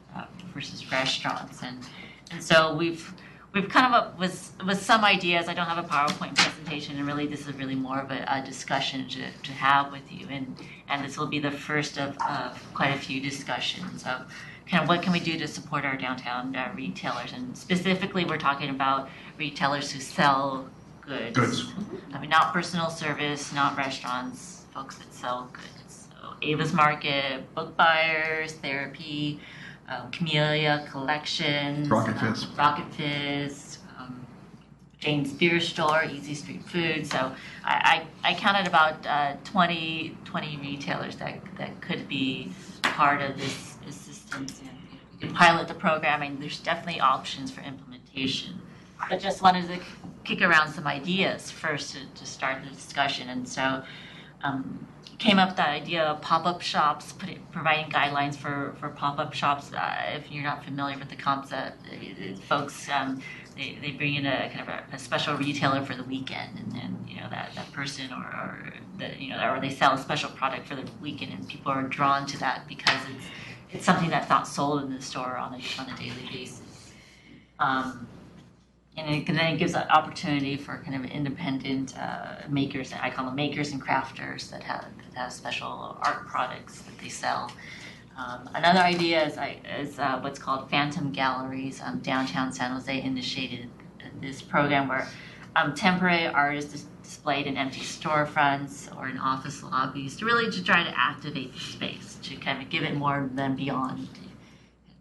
restaurants, and so we've come up with some ideas. I don't have a PowerPoint presentation, and really this is really more of a discussion to have with you, and this will be the first of quite a few discussions of kind of what can we do to support our downtown retailers, and specifically we're talking about retailers who sell goods. I mean, not personal service, not restaurants, folks that sell goods. So Ava's Market, Book Buyers, Therapy, Camellia Collection, Rocket Fizz, Jane's Beer Store, Easy Street Food. So I counted about 20 retailers that could be part of this assistance. And you can pilot the program, and there's definitely options for implementation. But just wanted to kick around some ideas first to start the discussion. And so came up with that idea of pop-up shops, providing guidelines for pop-up shops. If you're not familiar with the concept, folks, they bring in a kind of a special retailer for the weekend, and then that person or they sell a special product for the weekend, and people are drawn to that because it's something that's not sold in the store on a daily basis. And then it gives an opportunity for kind of independent makers. I call them makers and crafters that have special art products that they sell. Another idea is what's called Phantom Galleries. Downtown San Jose initiated this program where temporary art is displayed in empty storefronts or in office lobbies to really to try to activate the space, to kind of give it more than beyond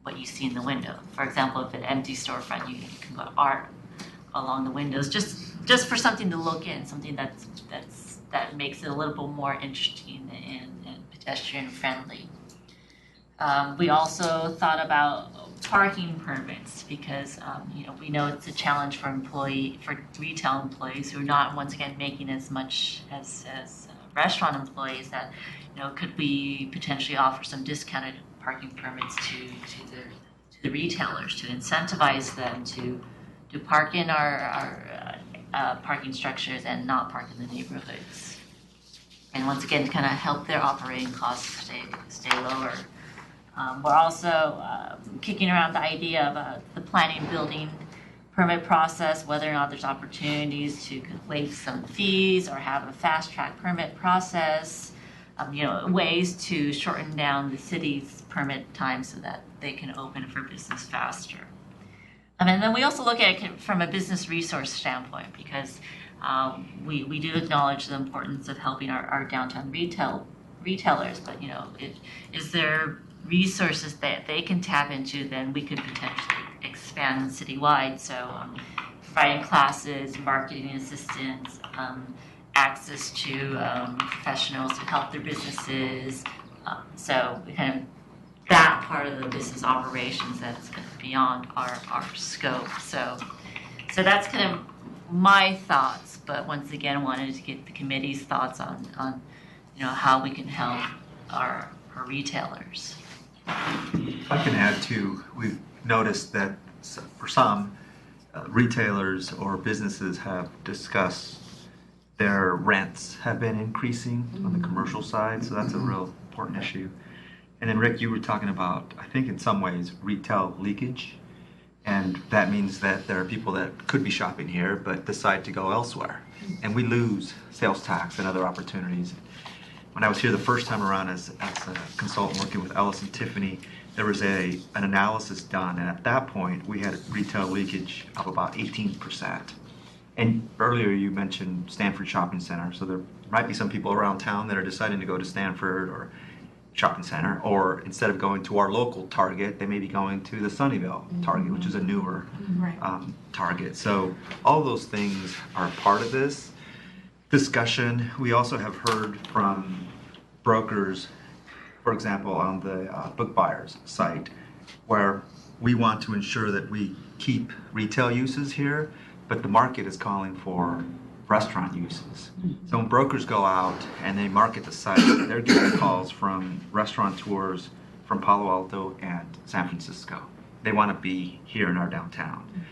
what you see in the window. For example, if an empty storefront, you can put art along the windows, just for something to look in, something that makes it a little bit more interesting and pedestrian friendly. We also thought about parking permits because we know it's a challenge for retail employees who are not once again making as much as restaurant employees, that could we potentially offer some discounted parking permits to the retailers to incentivize them to park in our parking structures and not park in the neighborhoods, and once again to kind of help their operating costs stay lower. We're also kicking around the idea of the planning building permit process, whether or not there's opportunities to waive some fees or have a fast track permit process, ways to shorten down the city's permit time so that they can open for business faster. And then we also look at it from a business resource standpoint because we do acknowledge the importance of helping our downtown retailers, but is there resources that they can tap into, then we could potentially expand citywide. So providing classes, marketing assistance, access to professionals to help their businesses. So we kind of that part of the business operations that's kind of beyond our scope. So that's kind of my thoughts, but once again, I wanted to get the committee's thoughts on how we can help our retailers. I can add too, we've noticed that for some retailers or businesses have discussed their rents have been increasing on the commercial side, so that's a real important issue. And then Rick, you were talking about, I think in some ways, retail leakage. And that means that there are people that could be shopping here but decide to go elsewhere. And we lose sales tax and other opportunities. When I was here the first time around as a consultant working with Ellis and Tiffany, there was an analysis done, and at that point we had retail leakage of about 18%. And earlier you mentioned Stanford Shopping Center, so there might be some people around town that are deciding to go to Stanford or Shopping Center, or instead of going to our local Target, they may be going to the Sunnyvale Target, which is a newer Target. So all those things are part of this discussion. We also have heard from brokers, for example, on the Book Buyers site, where we want to ensure that we keep retail uses here, but the market is calling for restaurant uses. So when brokers go out and they market the site, they're getting calls from restaurateurs from Palo Alto and San Francisco. They want to be here in our downtown.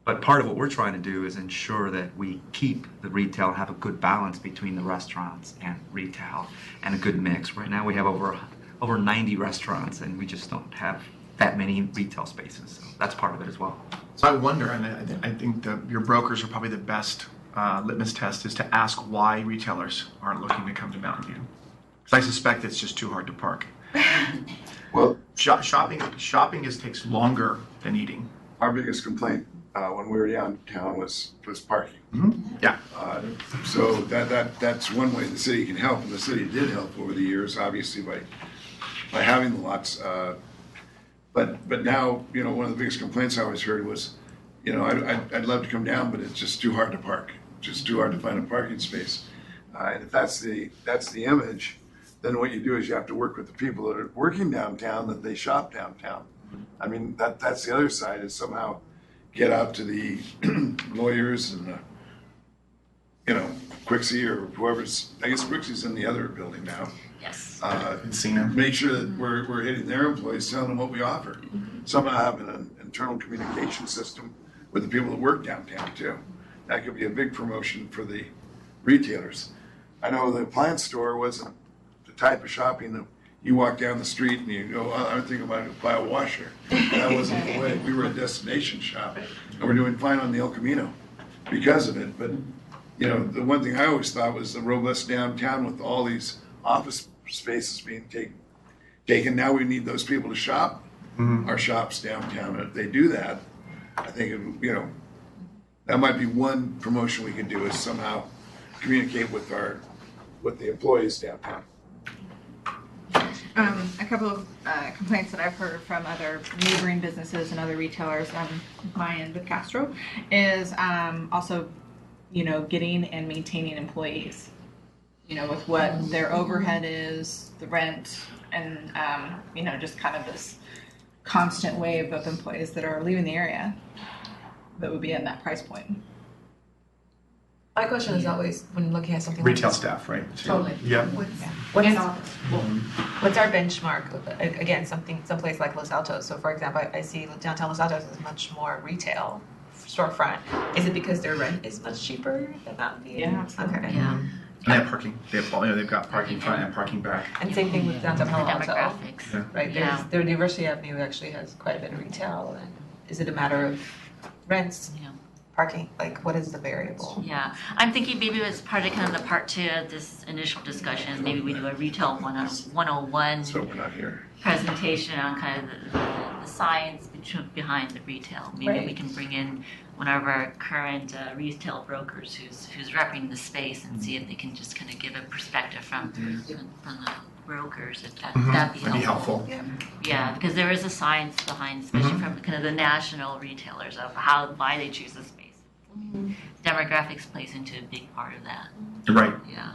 But part of what we're trying to do is ensure that we keep the retail and have a good balance between the restaurants and retail and a good mix. Right now we have over 90 restaurants and we just don't have that many retail spaces. So that's part of it as well. So I wonder, and I think that your brokers are probably the best litmus test, is to ask why retailers aren't looking to come to Mountain View. Because I suspect it's just too hard to park. Well, Shopping takes longer than eating. our biggest complaint when we were downtown was parking. Mm-hmm. Yeah. So that's one way the city can help, and the city did help over the years, obviously by having the lots. But now, one of the biggest complaints I always heard was, I'd love to come down, but it's just too hard to park. Just too hard to find a parking space. And if that's the image, then what you do is you have to work with the people that are working downtown, that they shop downtown. I mean, that's the other side, is somehow get out to the lawyers and Quixie or whoever's, I guess Quixie's in the other building now. Yes. Make sure that we're hitting their employees, telling them what we offer. Somehow having an internal communication system with the people that work downtown too. That could be a big promotion for the retailers. I know the appliance store wasn't the type of shopping that you walk down the street and you go, I'm thinking about to buy a washer. That wasn't the way. We were a destination shop, and we're doing fine on the El Camino because of it. But the one thing I always thought was the robust downtown with all these office spaces being taken. Now we need those people to shop our shops downtown. If they do that, I think That might be one promotion we could do, is somehow communicate with the employees downtown. A couple of complaints that I've heard from other neighboring businesses and other retailers on my end with Castro is also, getting and maintaining employees. With what their overhead is, the rent, and just kind of this constant wave of employees that are leaving the area that would be in that price point. My question is always, when looking at something Retail like staff, right? Totally. Yep. What's our benchmark? Again, someplace like Los Altos. So, for example, I see downtown Los Altos is much more retail storefront. Is it because their rent is much cheaper than Mountain View? Yeah, absolutely. Okay. Yeah. And they have parking. They've got parking front and parking back. And same thing with downtown Palo Alto. Demographics. Yeah. Right. Yeah. Their University Avenue actually has quite a bit of retail. And is it a matter of rents, Yeah. parking? Like, what is the variable? Yeah, I'm thinking maybe as part of kind of the part 2 of this initial discussion, maybe we do a retail 101 So we're not here. presentation on kind of the science behind the retail. Maybe Right. we can bring in one of our current retail brokers who's repping the space and see if they can just kind of give a perspective from the brokers, if that'd be helpful. Yeah, because there is a science behind, especially from kind of the national retailers, of why they choose the space. Demographics plays into a big part of that. Right. Yeah.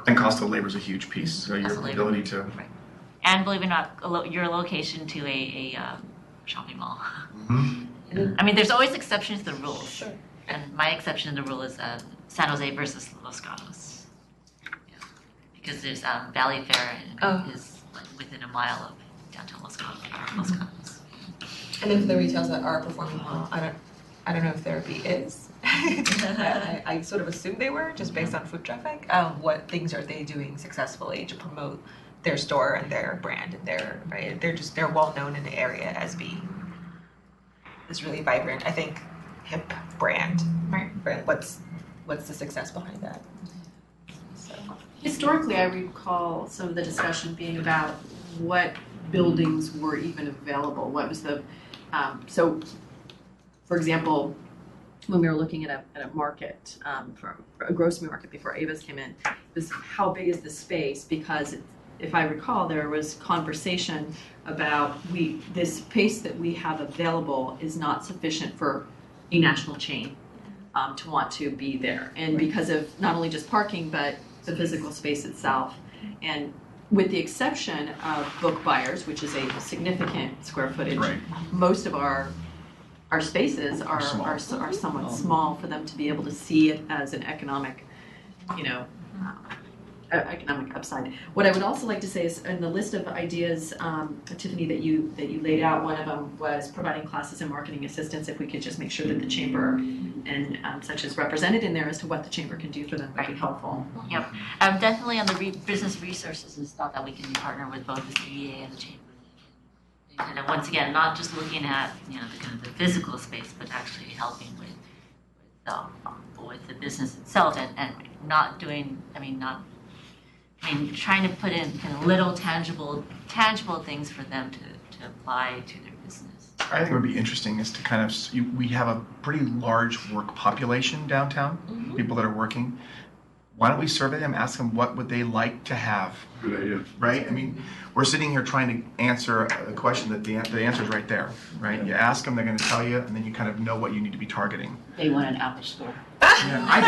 And cost of labor is a huge piece. So your Cost of labor. ability to. Right. And believe it or not, your location to a shopping mall. I mean, there's always exceptions to the rules. Sure. And my exception to the rule is San Jose versus Los Gatos. Yeah. Because there's Valley Fair is like within a mile of downtown Los Gatos. And then for the retails that are performing well, I don't know if therapy is. I sort of assume they were just based on foot traffic. What things are they doing successfully to promote their store and their brand and they're well known in the area as being this really vibrant, I think, hip brand. Right. What's the success behind that? So. Historically, I recall some of the discussion being about what buildings were even available. What was the so, for example, when we were looking at a market, for a grocery market before Avis came in, was how big is the space? Because if I recall, there was conversation about this space that we have available is not sufficient for a national chain to want to be there, and because of not only just parking but the physical space itself. And with the exception of book buyers, which is a significant square footage, Right. most of our spaces are somewhat small for them to be able to see it as an economic, economic upside. What I would also like to say is, in the list of ideas, Tiffany, that you laid out, one of them was providing classes and marketing assistance. If we could just make sure that the chamber and such is represented in there as to what the chamber can do for them, that'd be helpful. Yep. Definitely on the business resources and stuff that we can partner with both the CEA and the chamber. And once again, not just looking at the kind of the physical space, but actually helping with the business itself and not doing. Trying to put in kind of little tangible things for them to apply to their business. I think it would be interesting is to kind of, we have a pretty large work population downtown, people that are working. Why don't we survey them, ask them what would they like to have? Good idea. Right? I mean, we're sitting here trying to answer a question that the answer is right there, right? You ask them, they're going to tell you, and then you kind of know what you need to be targeting. They want an Apple store. Yeah, I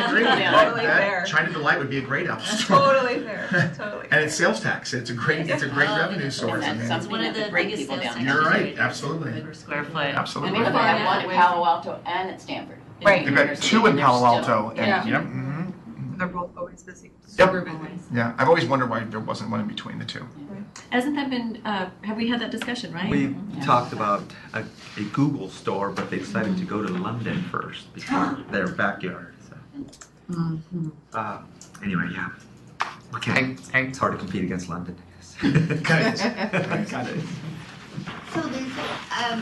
agree with you. Totally fair. China Delight would be a great Apple store. Totally fair. Totally. And it's sales tax. It's a great revenue source. I And mean, that's It's one of the bring biggest people sales down. You're taxes right, absolutely. per square foot. Absolutely. And they have one at Palo Alto and at Stanford. Right. They've got two in Palo Alto. And, Yeah. Yep. Mhm. They're both always busy. Yep. Super busy. Yeah, I've always wondered why there wasn't one in between the two. Hasn't that been? Have we had that discussion? Right. We talked about a Google store, but they decided to go to London first because their backyard. So. Anyway, yeah. Okay. It's hard to compete against London, I guess. Got it. So there's a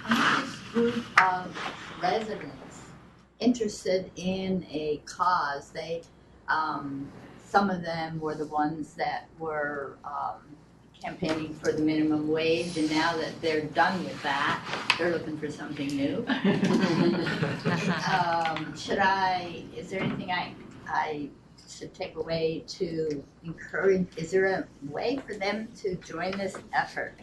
nice group of residents interested in a cause. They, some of them were the ones that were campaigning for the minimum wage, and now that they're done with that, they're looking for something new. Is there anything I should take away to encourage, is there a way for them to join this effort?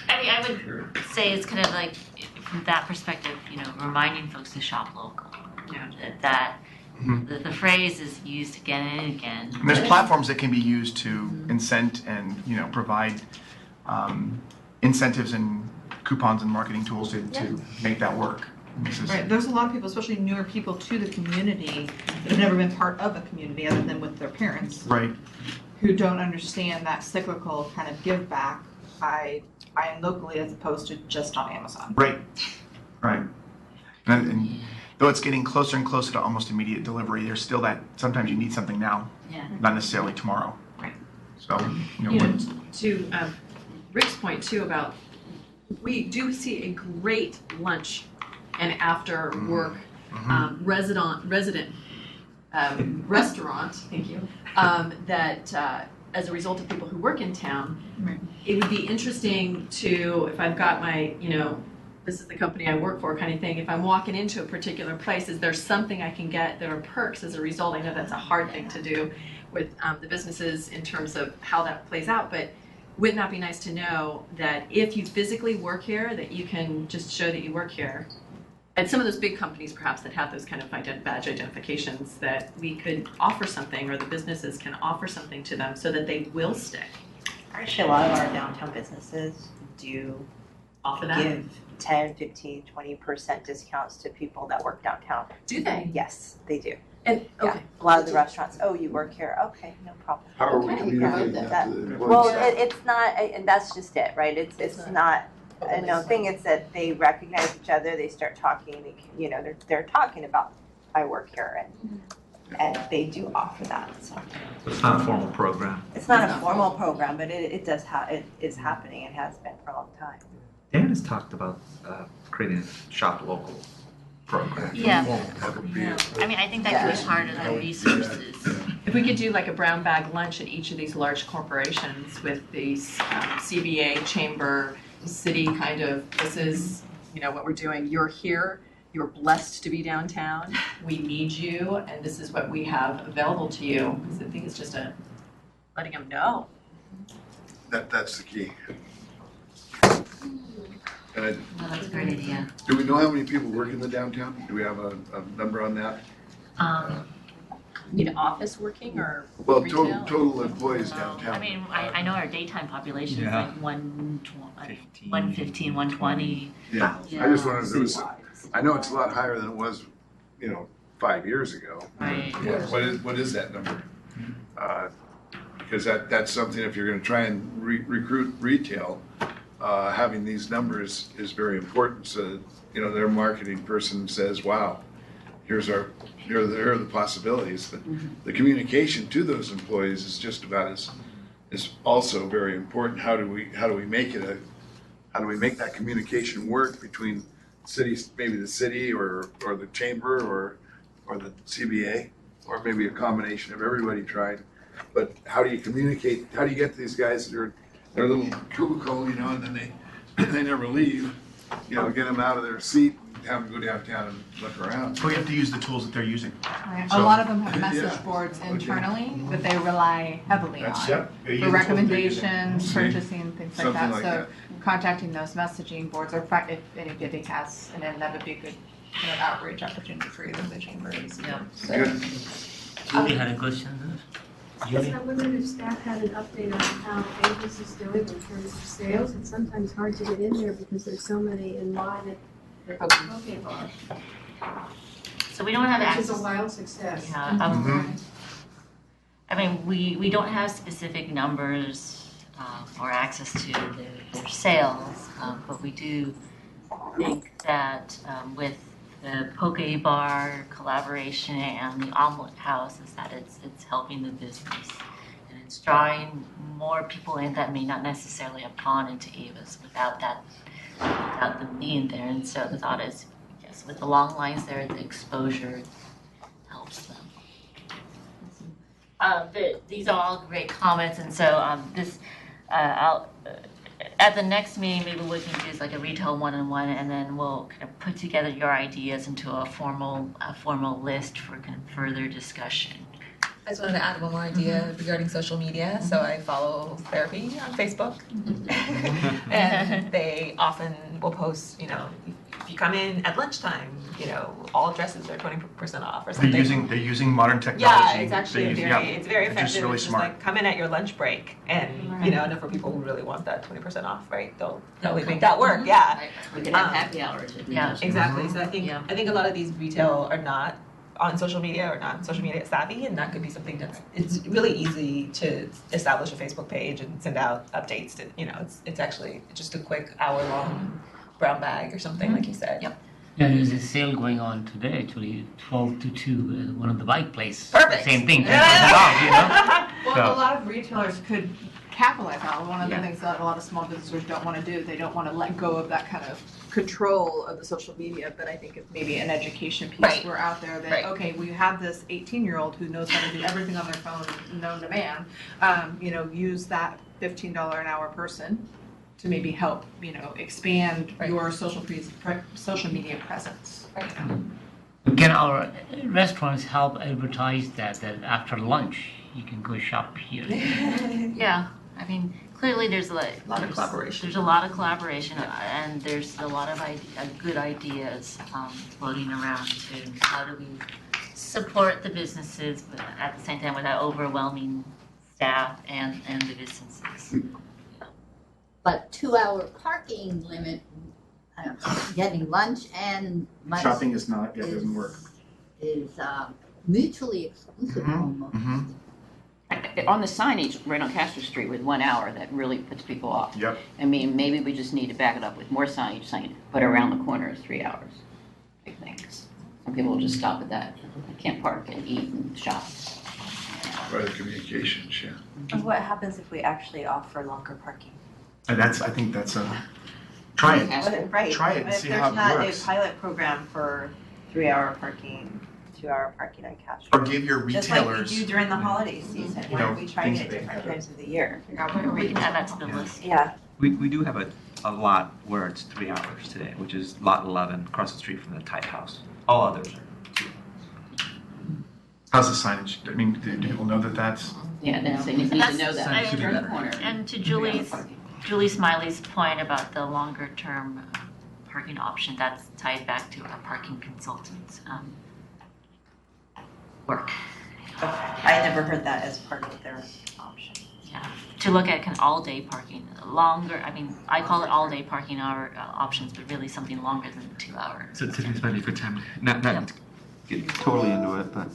I mean, I would say it's kind of like, from that perspective, reminding folks to shop local. That the phrase is used again and again. And there's platforms that can be used to incent and provide incentives and coupons and marketing tools to make that work. Right, there's a lot of people, especially newer people to the community, that have never been part of a community other than with their parents. Right. Who don't understand that cyclical kind of give back by buying locally as opposed to just on Amazon. Right. Right. And though it's getting closer and closer to almost immediate delivery, there's still that sometimes you need something now, not necessarily tomorrow. Right. So, to Rick's point too about, we do see a great lunch and after work resident restaurant, thank you, that as a result of people who work in town, it would be interesting to, if I've got my, this is the company I work for kind of thing, if I'm walking into a particular place, is there something I can get that are perks as a result? I know that's a hard thing to do with the businesses in terms of how that plays out, but wouldn't that be nice to know that if you physically work here, that you can just show that you work here? And some of those big companies perhaps that have those kind of badge identifications, that we could offer something, or the businesses can offer something to them so that they will stick. Actually, a lot of our downtown businesses do offer that? Give 10, 15, 20% discounts to people that work downtown. Do they? Yes, they do. And yeah, a lot of the restaurants, oh, you work here, okay, no problem. How are we communicating that to the employees? Well, it's not, and that's just it, right? It's not a known thing. It's that they recognize each other, they start talking, they're talking about, I work here, and they do offer that. So It's not a formal program. it's not a formal program, but it is happening. It has been for a long time. Dan has talked about creating a shop local program. Yeah. That would be I mean, I think that could be part of the resources. If we could do like a brown bag lunch at each of these large corporations with these CBA, chamber, city kind of, this is, what we're doing. You're here, you're blessed to be downtown, we need you, and this is what we have available to you. Because I think it's just letting them know. that's the key. And Well, that's a great idea. do we know how many people work in the downtown? Do we have a number on that? Office working or Well, retail? total employees downtown. I mean, I know our daytime population is Yeah. like 115, 120. Yeah, I just wondered if there was, I know it's a lot higher than it was, 5 years ago. Right. Yeah, what is that number? Because that's something, if you're gonna try and recruit retail, having these numbers is very important, so that, their marketing person says, wow, here are the possibilities. But the communication to those employees is just about is also very important. How do we make that communication work between cities, maybe the city or the chamber or the CBA, or maybe a combination of everybody trying. But how do you communicate? How do you get to these guys that are their little cubicle, and then they never leave? Get them out of their seat and have them go downtown and look around. we have to use the tools that they're using. Right. So- A lot of them have message Yeah. boards internally that they rely heavily on They use for the tools they're recommendations, using. purchasing, things like Something that. like So that. contacting those messaging boards, or if anybody has, and then that would be a good outreach opportunity for either the chamber or the city. Yeah. Good. Julie had a question. Yes, I wondered if staff had an update on how Avis is doing in terms of sales. It's sometimes hard to get in there because there's so many in line at the Poke Bar, So we don't have which access. is a wild success. Yeah, I mean, we don't have specific numbers or access to their sales, but we do think that with the Poke Bar collaboration and the Omelet House is that it's helping the business. And it's drawing more people in that may not necessarily have gone into Avis without them being there. And so the thought is, yes, with the long lines there, the exposure helps them. These are all great comments, and so I'll at the next meeting, maybe we can do like a retail one-on-one, and then we'll kind of put together your ideas into a formal list for kind of further discussion. I just wanted to add one more idea regarding social media. So I follow therapy on Facebook, and they often will post, you know, if you come in at lunchtime, you know, all dresses are 20% off or something. They're using modern technology. Yeah, it's actually They- it's very Which is effective. really It's just smart. like come in at your lunch break, and you know, and for people who really want that 20% off, right? They'll really make that work. Yeah. We could have happy hours. Yeah. Exactly. So I think Yeah. I think a lot of these retail are not on social media or not social media savvy, and that could be something that's it's really easy to establish a Facebook page and send out updates. To you know, it's actually just a quick hour-long brown bag or something, like you said. Yep. Yeah, there's a sale going on today, actually, 12 to 2 at one of the bike places. Perfect. Same thing, 10% off, you know? Well, So- a lot of retailers could capitalize on it. One of the Yeah. things that a lot of small businesses don't want to do, they don't want to let go of that kind of control of the social media, but I think it's maybe an education piece. Right. We're out there that, Right. okay, we have this 18-year-old who knows how to do everything on their phone known to man, you know, use that $15 an hour person to maybe help, you know, expand Right. your social media presence. Can our restaurants help advertise that after lunch, you can go shop here? Yeah, I mean, clearly there's lot of collaboration. There's a lot of collaboration, and there's a lot of good ideas floating around too. How do we support the businesses, but at the same time without overwhelming staff and the businesses? But 2-hour parking limit, getting lunch and lunch Shopping is not, yeah, it doesn't work. is mutually exclusive almost. On the signage right on Castro Street with 1 hour, that really puts people off. Yep. I mean, maybe we just need to back it up with more signage saying, but around the corner is 3 hours. I think. Some people will just stop at that. They can't park and eat and shop. By the communications, yeah. And what happens if we actually offer longer parking? And I think that's a, try it. Right. Try it and But see how it If there's works. not a pilot program for 3-hour parking, 2-hour parking on Castro. Or give your Just like retailers. we do during the holiday season, You where know, we try things it at that they different have. times of the year. We can add that to the list. Yeah. We do have a lot where it's 3 hours today, which is lot 11, across the street from the Tide House. All others are 2. How's the signage? I mean, do people know that that's? Yeah, they need to know that. That's- Turn the corner. And to Julie Smiley's point about the longer term parking option, that's tied back to our parking consultants work. I never heard that as part of their option. Yeah, to look at kind of all day parking, longer. I mean, I call it all day parking hour options, but really something longer than 2 hours. So today's might be a good time, not get totally into it, but,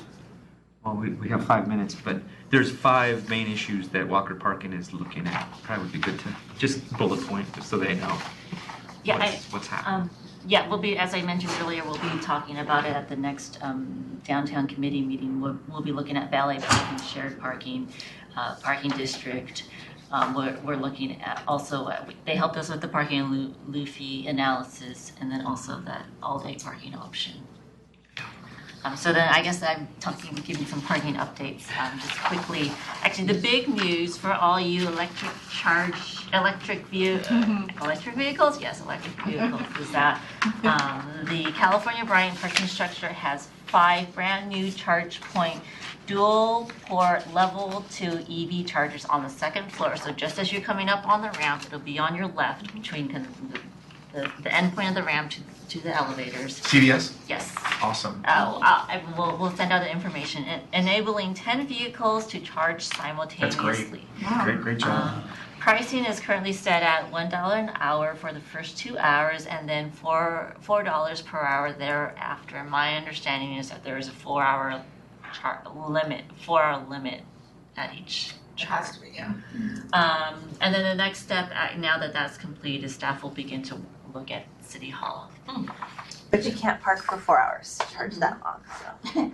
well, we have 5 minutes, but there's 5 main issues that Walker Parking is looking at. Probably would be good to just bullet point, just so they know Yeah, what's happening. Yeah, we'll be, as I mentioned earlier, we'll be talking about it at the next downtown committee meeting. We'll be looking at valet parking, shared parking, parking district. We're looking at also, they helped us with the parking and lieu fee analysis, and then also that all-day parking option. So then I guess I'm giving some parking updates just quickly. Actually, the big news for all you electric vehicles, yes, electric vehicles, is that the California Bryant parking structure has 5 brand new charge point dual port level 2 EV chargers on the 2nd floor. So just as you're coming up on the ramp, it'll be on your left between kind of the end point of the ramp to the elevators. CVS? Yes. Awesome. We'll send out the information, enabling 10 vehicles to charge That's simultaneously. great. Great job. Pricing is currently set at $1 an hour for the first 2 hours, and then $4 per hour thereafter. My understanding is that there is a 4-hour limit at each charge. Has to be, yeah. And then the next step, now that that's complete, is staff will begin to look at City Hall. But you can't park for 4 hours, charge that long, so.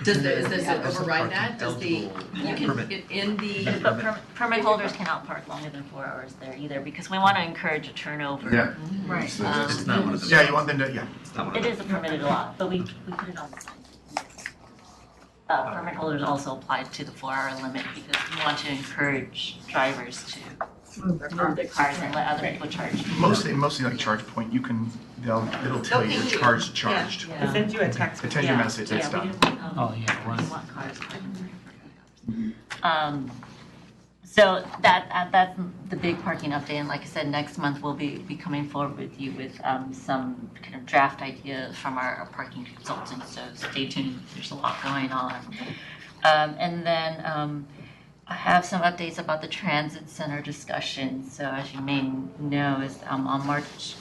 Does it override that? Does you can, permit. in the. But permit holders cannot park longer than 4 hours there either, because we want to encourage a turnover. Yeah. Right. It's not one of those. Yeah, you want them to, yeah. It's not one of It those. is a permitted lot, but we put it on the sign. permit holders also apply to the 4-hour limit because we want to encourage drivers to move their cars and let other people charge. Mostly like charge point, it'll tell you the charge charged. It sends you a text. It sends you a message, that's Yeah, we done. didn't want, Oh, yeah, we one. didn't want cars parked. So that's the big parking update, and like I said, next month we'll be coming forward with you with some kind of draft ideas from our parking consultants, so stay tuned, there's a lot going on. And then I have some updates about the transit center discussion. So as you may know, is on March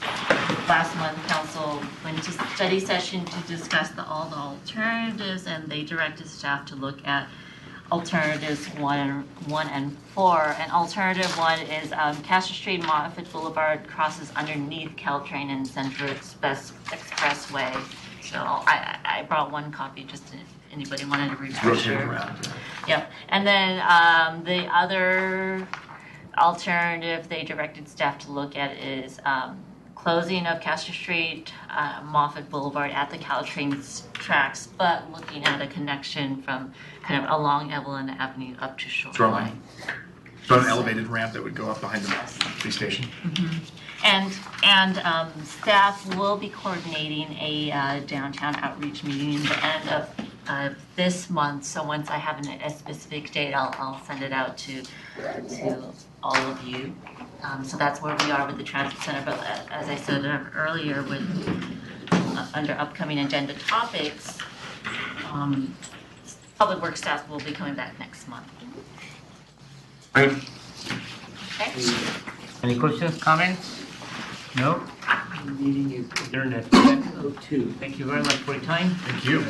last month, council went to study session to discuss all the alternatives, and they directed staff to look at alternatives 1 and 4. And alternative 1 is Castro Street, Moffett Boulevard crosses underneath Caltrain and Central Expressway. So I brought one copy just to, anybody wanted to refresh. Rotate around. Yep. And then the other alternative they directed staff to look at is closing of Castro Street, Moffett Boulevard at the Caltrain tracks, but looking at a connection from kind of along Evelyn Avenue up to Shoreline. So an elevated ramp that would go up behind the police station. And staff will be coordinating a downtown outreach meeting at the end of this month. So once I have a specific date, I'll send it out to all of you. So that's where we are with the transit center. But as I said earlier, with under upcoming agenda topics, public works staff will be coming back next month. Great. Okay. Any questions, comments? No? Meeting is adjourned at 10:02. Thank you very much for your time. Thank you.